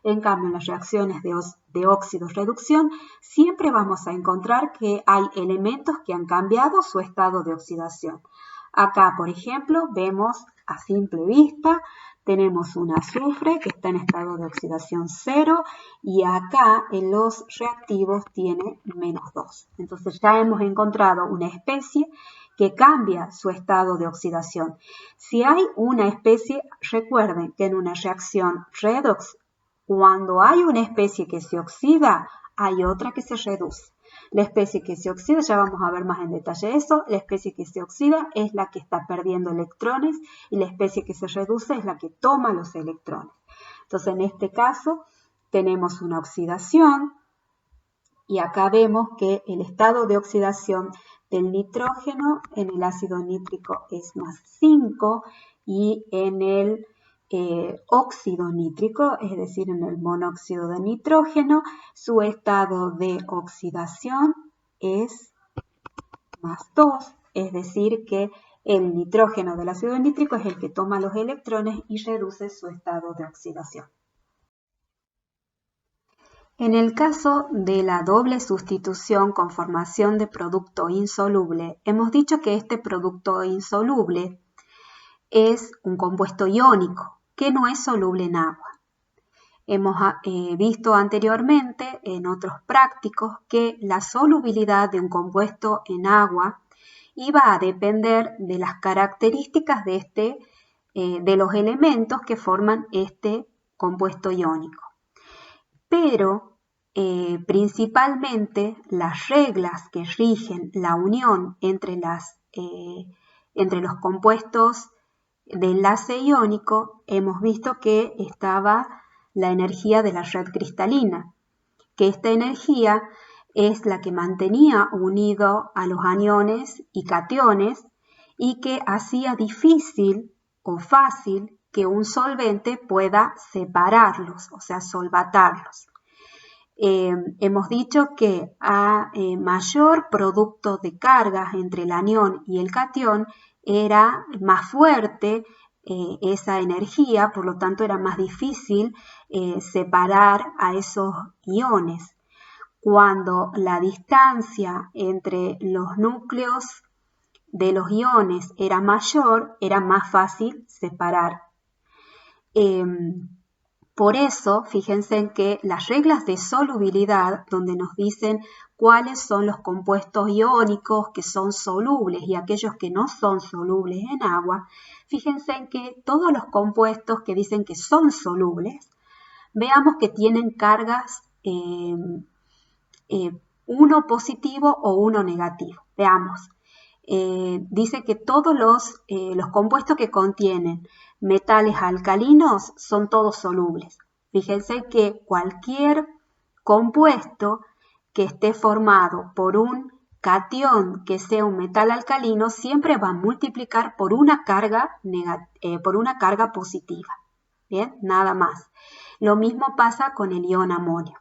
En cambio, en las reacciones de óxido-reducción siempre vamos a encontrar que hay elementos que han cambiado su estado de oxidación. Acá, por ejemplo, vemos a simple vista tenemos un azufre que está en estado de oxidación 0 y acá en los reactivos tiene -2. Entonces ya hemos encontrado una especie que cambia su estado de oxidación. Si hay una especie, recuerden que en una reacción redox, cuando hay una especie que se oxida, hay otra que se reduce. La especie que se oxida, ya vamos a ver más en detalle eso, la especie que se oxida es la que está perdiendo electrones y la especie que se reduce es la que toma los electrones. Entonces, en este caso, tenemos una oxidación y acá vemos que el estado de oxidación del nitrógeno en el ácido nítrico es +5 y en el óxido nítrico, es decir, en el monóxido de nitrógeno, su estado de oxidación es +2, es decir, que el nitrógeno del ácido nítrico es el que toma los electrones y reduce su estado de oxidación. En el caso de la doble sustitución con formación de producto insoluble, hemos dicho que este producto insoluble es un compuesto iónico que no es soluble en agua. Hemos visto anteriormente en otros prácticos que la solubilidad de un compuesto en agua iba a depender de las características de los elementos que forman este compuesto iónico. Pero principalmente las reglas que rigen la unión entre los compuestos de enlace iónico, hemos visto que estaba la energía de la red cristalina, que esta energía es la que mantenía unido a los aniones y cationes y que hacía difícil o fácil que un solvente pueda separarlos, o sea, solvatarlos. Hemos dicho que a mayor producto de cargas entre el anión y el catión era más fuerte esa energía, por lo tanto era más difícil separar a esos iones. Cuando la distancia entre los núcleos de los iones era mayor, era más fácil separar. Por eso, fíjense en que las reglas de solubilidad, donde nos dicen cuáles son los compuestos iónicos que son solubles y aquellos que no son solubles en agua, fíjense en que todos los compuestos que dicen que son solubles, veamos que tienen cargas uno positivo o uno negativo. Veamos. Dice que todos los compuestos que contienen metales alcalinos son todos solubles. Fíjense que cualquier compuesto que esté formado por un catión que sea un metal alcalino siempre va a multiplicar por una carga positiva. Bien, nada más. Lo mismo pasa con el ion amonio.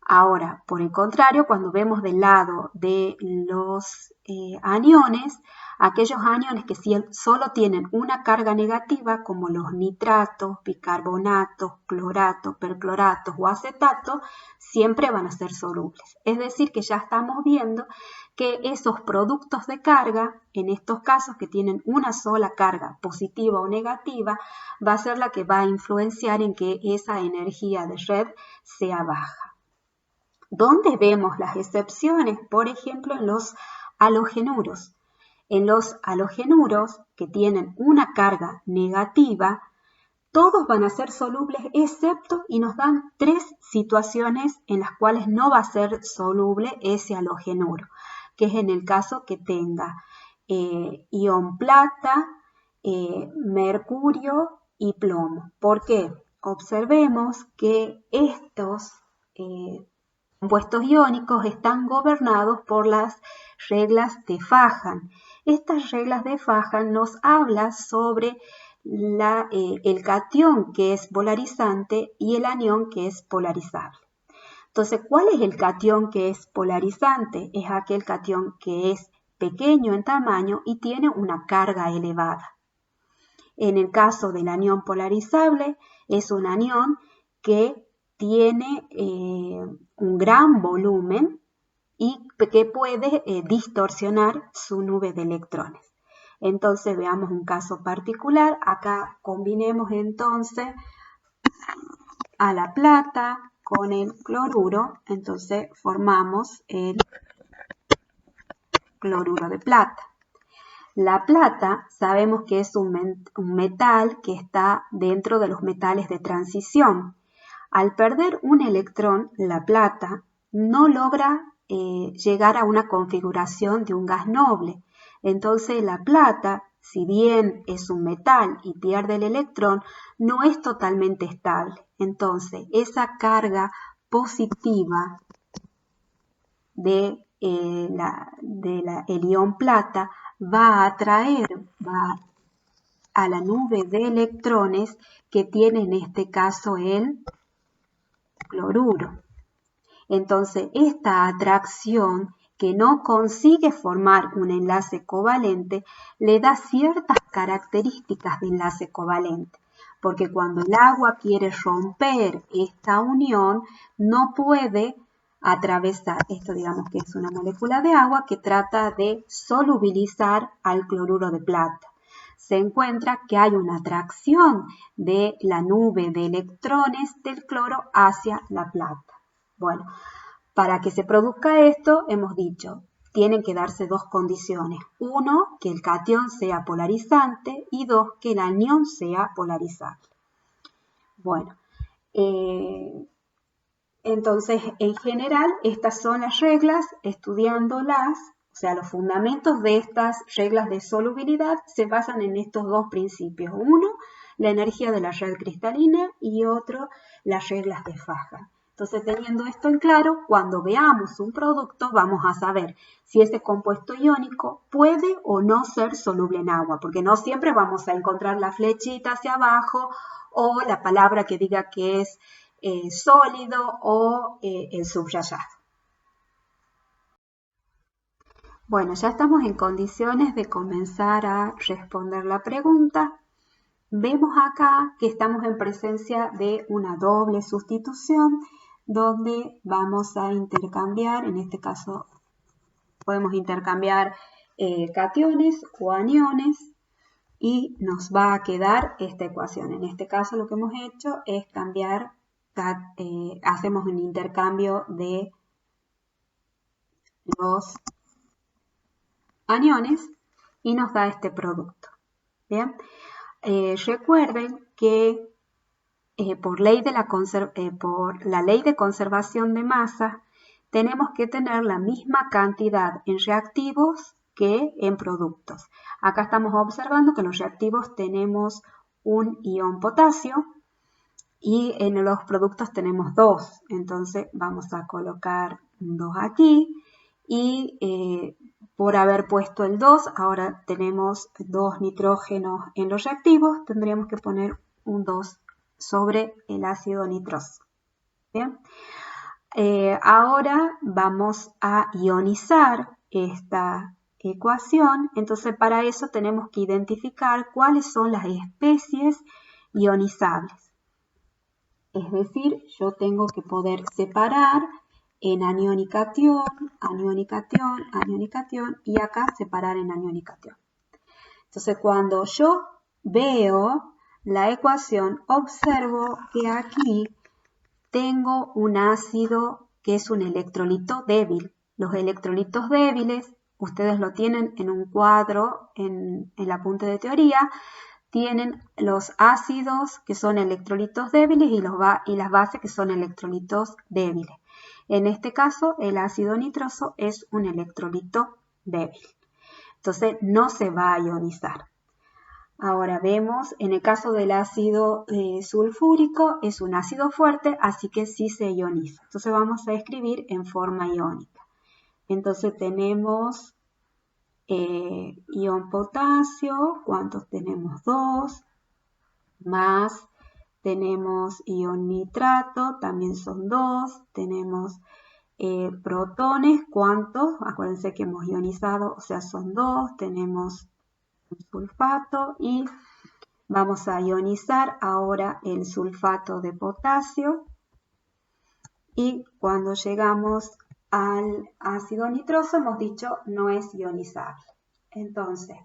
Ahora, por el contrario, cuando vemos del lado de los aniones, aquellos aniones que solo tienen una carga negativa, como los nitratos, bicarbonatos, cloratos, percloratos o acetatos, siempre van a ser solubles. Es decir, que ya estamos viendo que esos productos de carga, en estos casos que tienen una sola carga positiva o negativa, va a ser la que va a influenciar en que esa energía de red sea baja. ¿Dónde vemos las excepciones? Por ejemplo, en los halogenuros. En los halogenuros que tienen una carga negativa, todos van a ser solubles excepto, y nos dan 3 situaciones en las cuales no va a ser soluble ese halogenuro, que es en el caso que tenga ion plata, mercurio y plomo. ¿Por qué? Observemos que estos compuestos iónicos están gobernados por las reglas de Fajan. Estas reglas de Fajan nos hablan sobre el catión que es polarizante y el anión que es polarizable. Entonces, ¿cuál es el catión que es polarizante? Es aquel catión que es pequeño en tamaño y tiene una carga elevada. En el caso del anión polarizable, es un anión que tiene un gran volumen y que puede distorsionar su nube de electrones. Entonces veamos un caso particular. Acá combinemos entonces a la plata con el cloruro. Entonces formamos el cloruro de plata. La plata sabemos que es un metal que está dentro de los metales de transición. Al perder un electrón, la plata no logra llegar a una configuración de un gas noble. Entonces la plata, si bien es un metal y pierde el electrón, no es totalmente estable. Entonces esa carga positiva el ion plata va a atraer a la nube de electrones que tiene en este caso el cloruro. Entonces, esta atracción que no consigue formar un enlace covalente le da ciertas características de enlace covalente, porque cuando el agua quiere romper esta unión, no puede atravesar, esto digamos que es una molécula de agua que trata de solubilizar al cloruro de plata. Se encuentra que hay una atracción de la nube de electrones del cloro hacia la plata. Bueno, para que se produzca esto, hemos dicho, tienen que darse dos condiciones. Uno, que el catión sea polarizante y dos, que el anión sea polarizable. Bueno, entonces, en general, estas son las reglas, estudiándolas, o sea, los fundamentos de estas reglas de solubilidad se basan en estos dos principios. Uno, la energía de la red cristalina y otro, las reglas de Faja. Entonces, teniendo esto en claro, cuando veamos un producto vamos a saber si ese compuesto iónico puede o no ser soluble en agua, porque no siempre vamos a encontrar la flechita hacia abajo o la palabra que diga que es sólido o el subrayado. Bueno, ya estamos en condiciones de comenzar a responder la pregunta. Vemos acá que estamos en presencia de una doble sustitución donde vamos a intercambiar, en este caso podemos intercambiar cationes o aniones y nos va a quedar esta ecuación. En este caso lo que hemos hecho es cambiar, hacemos un intercambio de los aniones y nos da este producto. Bien, recuerden que por la ley de conservación de masa tenemos que tener la misma cantidad en reactivos que en productos. Acá estamos observando que en los reactivos tenemos un ion potasio y en los productos tenemos 2. Entonces vamos a colocar un 2 aquí y por haber puesto el 2, ahora tenemos 2 nitrógenos en los reactivos, tendríamos que poner un 2 sobre el ácido nitroso. Bien. Ahora vamos a ionizar esta ecuación, entonces para eso tenemos que identificar cuáles son las especies ionizables. Es decir, yo tengo que poder separar en anión y catión, anión y catión, anión y catión, y acá separar en anión y catión. Entonces, cuando yo veo la ecuación, observo que aquí tengo un ácido que es un electrolito débil. Los electrolitos débiles, ustedes lo tienen en un cuadro en el apunte de teoría, tienen los ácidos que son electrolitos débiles y las bases que son electrolitos débiles. En este caso, el ácido nitroso es un electrolito débil. Entonces, no se va a ionizar. Ahora vemos, en el caso del ácido sulfúrico, es un ácido fuerte, así que sí se ioniza. Entonces, vamos a escribir en forma iónica. Entonces, tenemos ion potasio, ¿cuántos tenemos? 2, más tenemos ion nitrato, también son 2, tenemos protones, ¿cuántos? Acuérdense que hemos ionizado, o sea, son 2, tenemos un sulfato y vamos a ionizar ahora el sulfato de potasio y cuando llegamos al ácido nitroso hemos dicho no es ionizable. Entonces,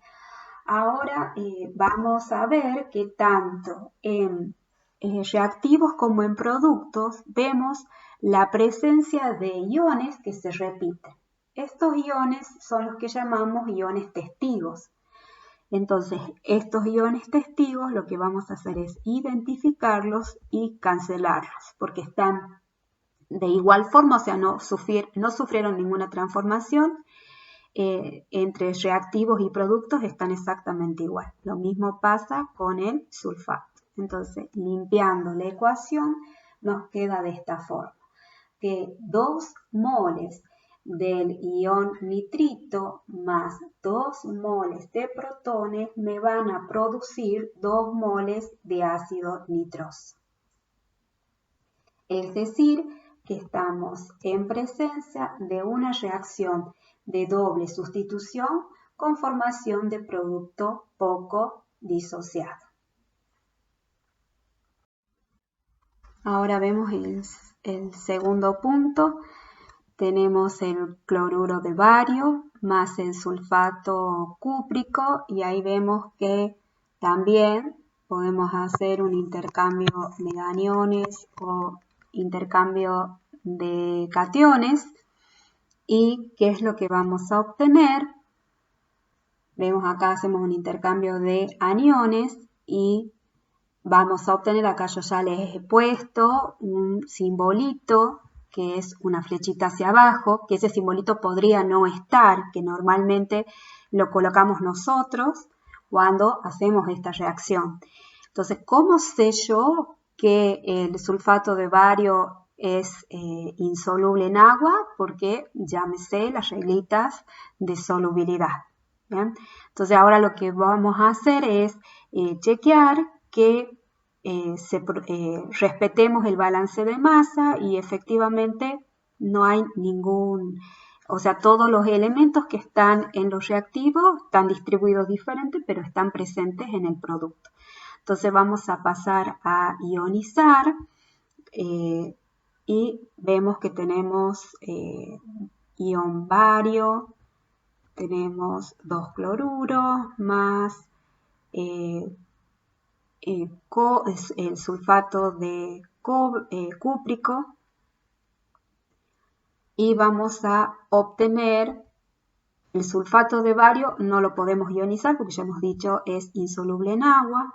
Ahora vamos a ver que tanto en reactivos como en productos vemos la presencia de iones que se repiten. Estos iones son los que llamamos iones testigos. Entonces, estos iones testigos lo que vamos a hacer es identificarlos y cancelarlos, porque están de igual forma, o sea, no sufrieron ninguna transformación. Entre reactivos y productos están exactamente igual. Lo mismo pasa con el sulfato. Entonces, limpiando la ecuación, nos queda de esta forma, que 2 moles del ion nitrito más 2 moles de protones me van a producir 2 moles de ácido nitroso. Es decir, que estamos en presencia de una reacción de doble sustitución con formación de producto poco disociado. Ahora vemos el segundo punto. Tenemos el cloruro de bario más el sulfato cúprico y ahí vemos que también podemos hacer un intercambio de aniones o intercambio de cationes. ¿Y qué es lo que vamos a obtener? Vemos acá, hacemos un intercambio de aniones y vamos a obtener, acá yo ya les he puesto un simbolito que es una flechita hacia abajo, que ese simbolito podría no estar, que normalmente lo colocamos nosotros cuando hacemos esta reacción. Entonces, ¿cómo sé yo que el sulfato de bario es insoluble en agua? Porque ya me sé las reglitas de solubilidad. ¿Bien? Entonces, ahora lo que vamos a hacer es chequear que respetemos el balance de masa y efectivamente no hay ningún, o sea, todos los elementos que están en los reactivos están distribuidos diferentes, pero están presentes en el producto. Entonces vamos a pasar a ionizar y vemos que tenemos ion bario, tenemos 2 cloruros más el sulfato de cúprico y vamos a obtener el sulfato de bario, no lo podemos ionizar porque ya hemos dicho es insoluble en agua,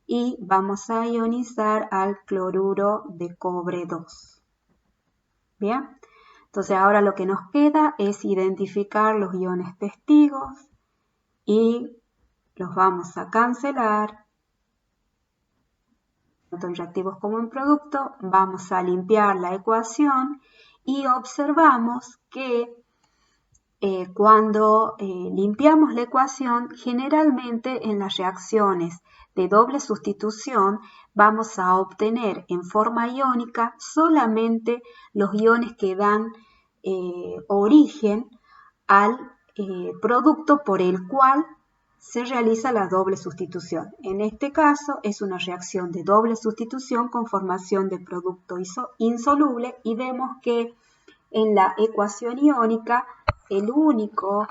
y vamos a ionizar al cloruro de cobre 2. Bien, entonces ahora lo que nos queda es identificar los iones testigos y los vamos a cancelar. Tanto en reactivos como en producto, vamos a limpiar la ecuación y observamos que cuando limpiamos la ecuación, generalmente en las reacciones de doble sustitución vamos a obtener en forma iónica solamente los iones que dan origen al producto por el cual se realiza la doble sustitución. En este caso es una reacción de doble sustitución con formación de producto insoluble y vemos que en la ecuación iónica el único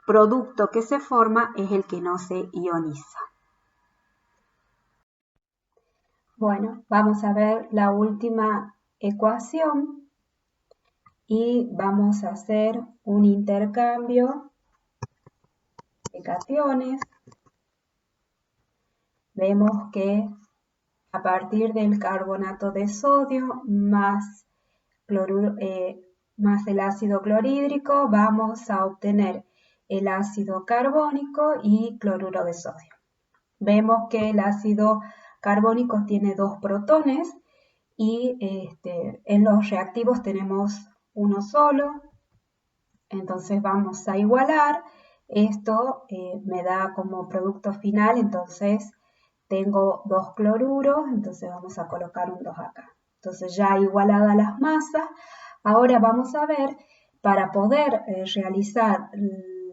producto que se forma es el que no se ioniza. Bueno, vamos a ver la última ecuación y vamos a hacer un intercambio de cationes. Vemos que a partir del carbonato de sodio más el ácido clorhídrico vamos a obtener el ácido carbónico y cloruro de sodio. Vemos que el ácido carbónico tiene 2 protones y en los reactivos tenemos uno solo. Entonces vamos a igualar. Esto me da como producto final, entonces tengo 2 cloruros, entonces vamos a colocar un 2 acá. Entonces ya igualadas las masas, ahora vamos a ver, para poder realizar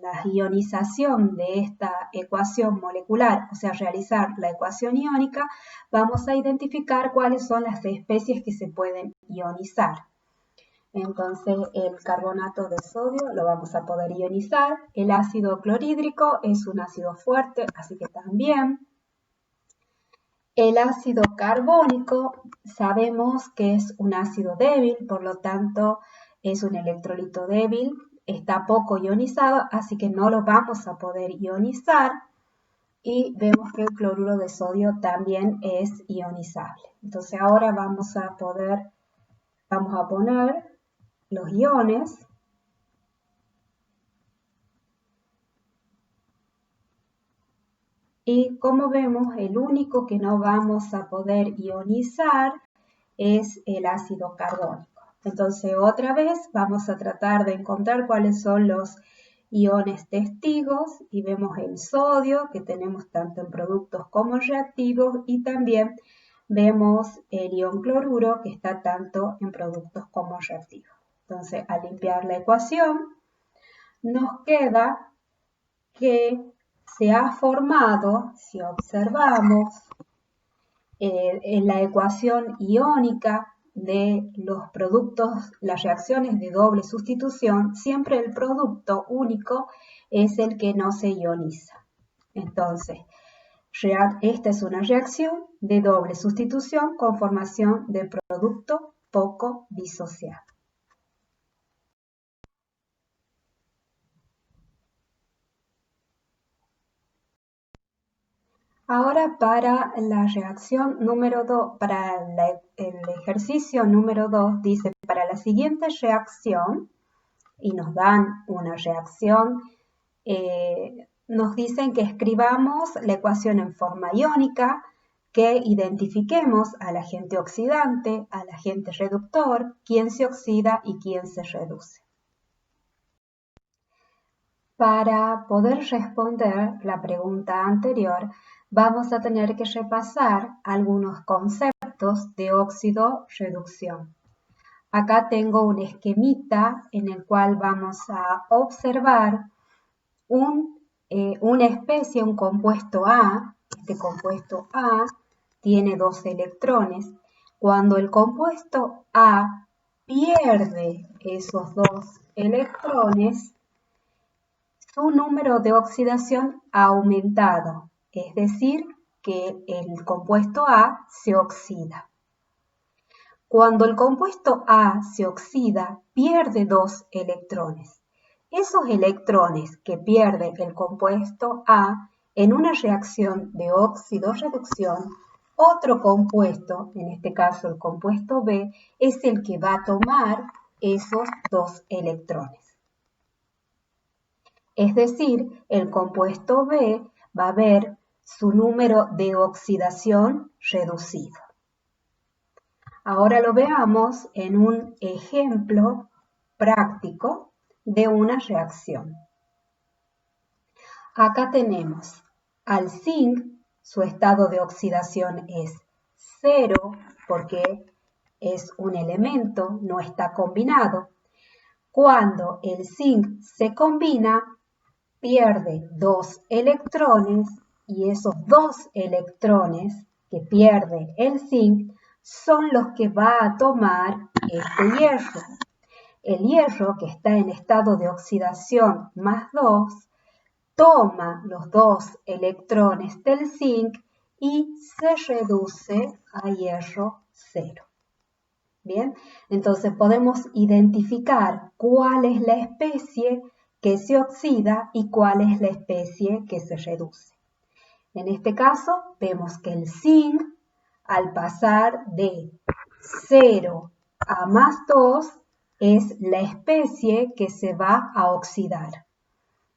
la ionización de esta ecuación molecular, o sea, realizar la ecuación iónica, vamos a identificar cuáles son las especies que se pueden ionizar. Entonces el carbonato de sodio lo vamos a poder ionizar. El ácido clorhídrico es un ácido fuerte, así que también. El ácido carbónico sabemos que es un ácido débil, por lo tanto es un electrolito débil, está poco ionizado, así que no lo vamos a poder ionizar. Y vemos que el cloruro de sodio también es ionizable. Entonces ahora vamos a poner los iones. Y como vemos, el único que no vamos a poder ionizar es el ácido carbónico. Entonces otra vez vamos a tratar de encontrar cuáles son los iones testigos y vemos el sodio que tenemos tanto en productos como reactivos y también vemos el ion cloruro que está tanto en productos como reactivos. Entonces al limpiar la ecuación nos queda que se ha formado, si observamos, en la ecuación iónica de los productos, las reacciones de doble sustitución, siempre el producto único es el que no se ioniza. Entonces, esta es una reacción de doble sustitución con formación de producto poco disociado. Ahora para la reacción número 2, para el ejercicio número 2, dice, para la siguiente reacción, y nos dan una reacción, nos dicen que escribamos la ecuación en forma iónica, que identifiquemos al agente oxidante, al agente reductor, quién se oxida y quién se reduce. Para poder responder la pregunta anterior, vamos a tener que repasar algunos conceptos de óxido-reducción. Acá tengo un esquemita en el cual vamos a observar una especie, un compuesto A. Este compuesto A tiene 2 electrones. Cuando el compuesto A pierde esos 2 electrones, su número de oxidación ha aumentado, es decir, que el compuesto A se oxida. Cuando el compuesto A se oxida, pierde 2 electrones. Esos electrones que pierde el compuesto A en una reacción de óxido-reducción, otro compuesto, en este caso el compuesto B, es el que va a tomar esos 2 electrones. Es decir, el compuesto B va a ver su número de oxidación reducido. Ahora lo veamos en un ejemplo práctico de una reacción. Acá tenemos al zinc, su estado de oxidación es 0 porque es un elemento, no está combinado. Cuando el zinc se combina, pierde 2 electrones y esos 2 electrones que pierde el zinc son los que va a tomar este hierro. El hierro, que está en estado de oxidación más 2, toma los 2 electrones del zinc y se reduce a hierro 0. Bien, entonces podemos identificar cuál es la especie que se oxida y cuál es la especie que se reduce. En este caso, vemos que el zinc, al pasar de 0 a más 2, es la especie que se va a oxidar.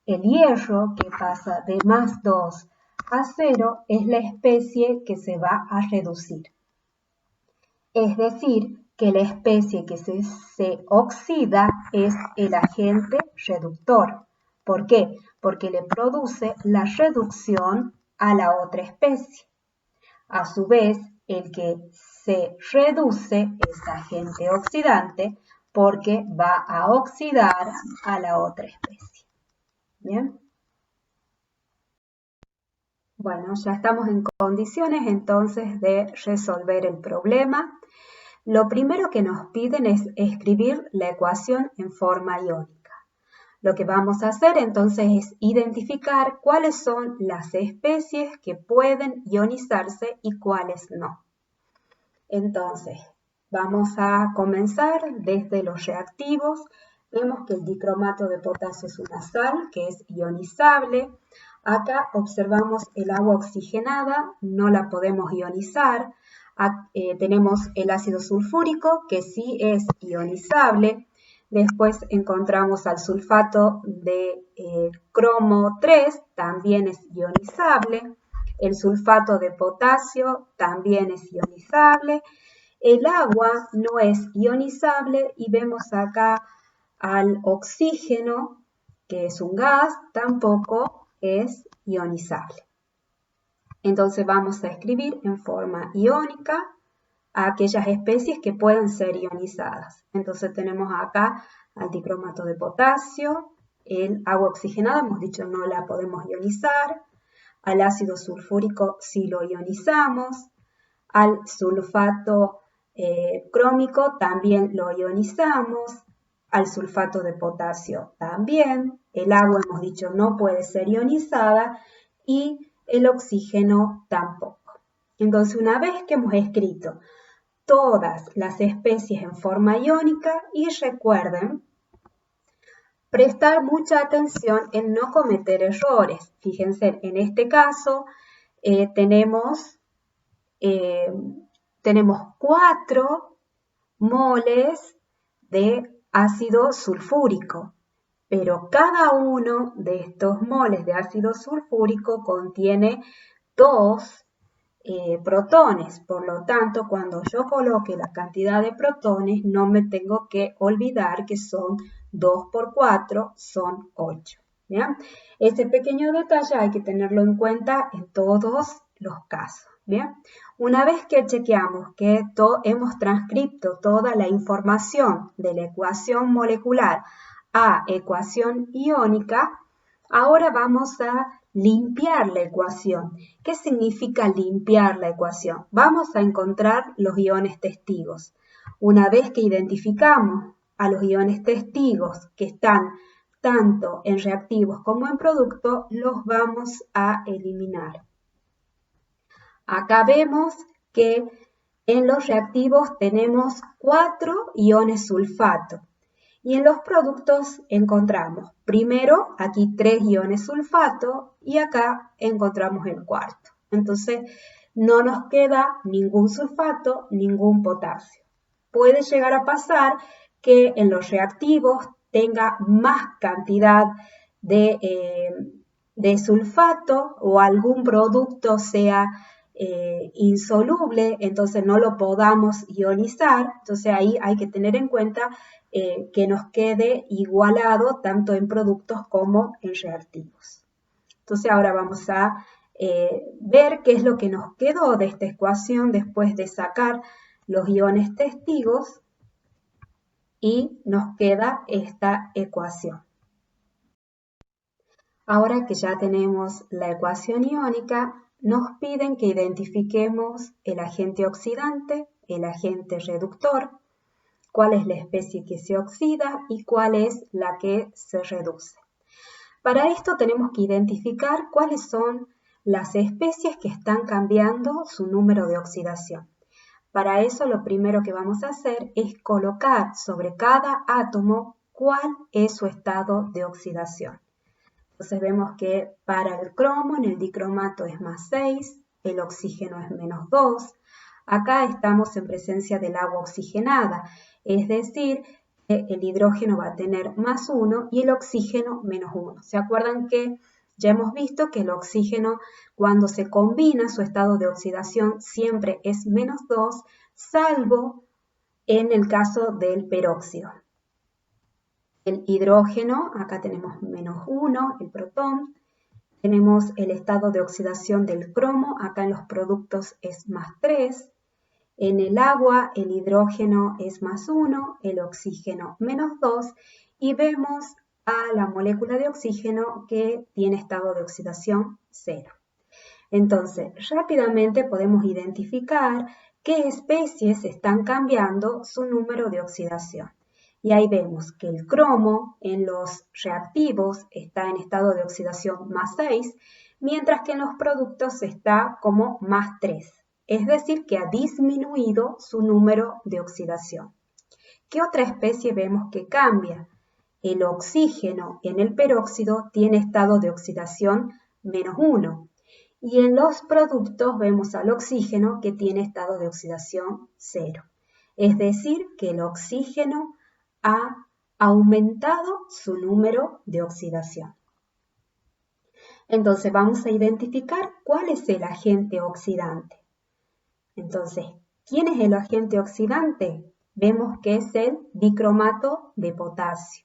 El hierro, que pasa de más 2 a 0, es la especie que se va a reducir. Es decir, que la especie que se oxida es el agente reductor. ¿Por qué? Porque le produce la reducción a la otra especie. A su vez, el que se reduce es agente oxidante porque va a oxidar a la otra especie. ¿Bien? Bueno, ya estamos en condiciones entonces de resolver el problema. lo primero que nos piden es escribir la ecuación en forma iónica. Lo que vamos a hacer entonces es identificar cuáles son las especies que pueden ionizarse y cuáles no. Entonces, vamos a comenzar desde los reactivos. Vemos que el dicromato de potasio es una sal que es ionizable. Acá observamos el agua oxigenada, no la podemos ionizar. Tenemos el ácido sulfúrico, que sí es ionizable. Después encontramos al sulfato de cromo 3, también es ionizable. El sulfato de potasio también es ionizable. El agua no es ionizable y vemos acá al oxígeno, que es un gas, tampoco es ionizable. Entonces vamos a escribir en forma iónica a aquellas especies que pueden ser ionizadas. Entonces tenemos acá al dicromato de potasio, el agua oxigenada, hemos dicho no la podemos ionizar, al ácido sulfúrico sí lo ionizamos, al sulfato crómico también lo ionizamos, al sulfato de potasio también, el agua hemos dicho no puede ser ionizada y el oxígeno tampoco. Entonces una vez que hemos escrito todas las especies en forma iónica, y recuerden prestar mucha atención en no cometer errores. Fíjense, en este caso tenemos 4 moles de ácido sulfúrico, pero cada uno de estos moles de ácido sulfúrico contiene 2 protones. Por lo tanto, cuando yo coloque la cantidad de protones, no me tengo que olvidar que son 2 por 4, son 8. ¿Bien? Ese pequeño detalle hay que tenerlo en cuenta en todos los casos. ¿Bien? Una vez que chequeamos que hemos transcrito toda la información de la ecuación molecular a ecuación iónica, ahora vamos a limpiar la ecuación. ¿Qué significa limpiar la ecuación? Vamos a encontrar los iones testigos. Una vez que identificamos a los iones testigos que están tanto en reactivos como en producto, los vamos a eliminar. Acá vemos que en los reactivos tenemos 4 iones sulfato. Y en los productos encontramos, primero, aquí 3 iones sulfato y acá encontramos el cuarto. Entonces, no nos queda ningún sulfato, ningún potasio. Puede llegar a pasar que en los reactivos tenga más cantidad de sulfato o algún producto sea insoluble, entonces no lo podamos ionizar. Entonces ahí hay que tener en cuenta que nos quede igualado tanto en productos como en reactivos. Entonces ahora vamos a ver qué es lo que nos quedó de esta ecuación después de sacar los iones testigos y nos queda esta ecuación. Ahora que ya tenemos la ecuación iónica, nos piden que identifiquemos el agente oxidante, el agente reductor, cuál es la especie que se oxida y cuál es la que se reduce. Para esto tenemos que identificar cuáles son las especies que están cambiando su número de oxidación. Para eso lo primero que vamos a hacer es colocar sobre cada átomo cuál es su estado de oxidación. Entonces vemos que para el cromo en el dicromato es +6, el oxígeno es -2. Acá estamos en presencia del agua oxigenada, es decir, que el hidrógeno va a tener +1 y el oxígeno -1. ¿Se acuerdan que ya hemos visto que el oxígeno cuando se combina su estado de oxidación siempre es -2, salvo en el caso del peróxido? El hidrógeno, acá tenemos -1, el protón. Tenemos el estado de oxidación del cromo, acá en los productos es +3. En el agua el hidrógeno es +1, el oxígeno -2 y vemos a la molécula de oxígeno que tiene estado de oxidación 0. Entonces, rápidamente podemos identificar qué especies están cambiando su número de oxidación. Y ahí vemos que el cromo en los reactivos está en estado de oxidación más 6, mientras que en los productos está como más 3. Es decir, que ha disminuido su número de oxidación. ¿Qué otra especie vemos que cambia? El oxígeno en el peróxido tiene estado de oxidación menos 1. Y en los productos vemos al oxígeno que tiene estado de oxidación 0. Es decir, que el oxígeno ha aumentado su número de oxidación. Entonces vamos a identificar cuál es el agente oxidante. Entonces, ¿quién es el agente oxidante? Vemos que es el dicromato de potasio.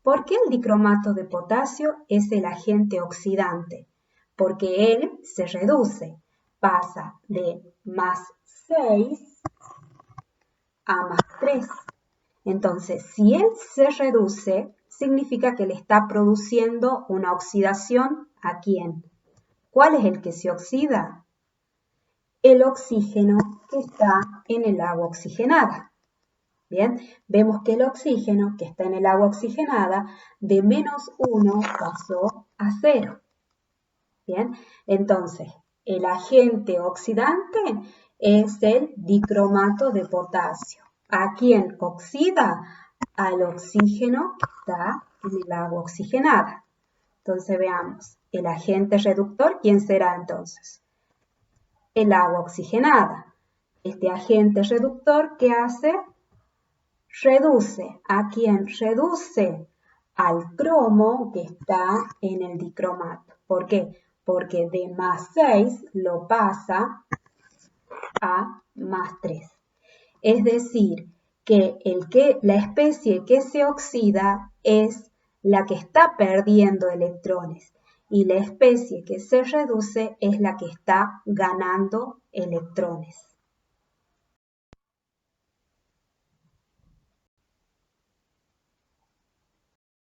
¿Por qué el dicromato de potasio es el agente oxidante? Porque él se reduce, pasa de más 6 a más 3. Entonces, si él se reduce, significa que le está produciendo una oxidación ¿a quién? ¿Cuál es el que se oxida? El oxígeno que está en el agua oxigenada. Bien, vemos que el oxígeno que está en el agua oxigenada de menos 1 pasó a 0. Bien, entonces el agente oxidante es el dicromato de potasio. ¿A quién oxida? Al oxígeno que está en el agua oxigenada. Entonces veamos, el agente reductor, ¿quién será entonces? El agua oxigenada. Este agente reductor, ¿qué hace? Reduce. ¿A quién reduce? Al cromo que está en el dicromato. ¿Por qué? Porque de más 6 lo pasa a más 3. Es decir, que la especie que se oxida es la que está perdiendo electrones y la especie que se reduce es la que está ganando electrones.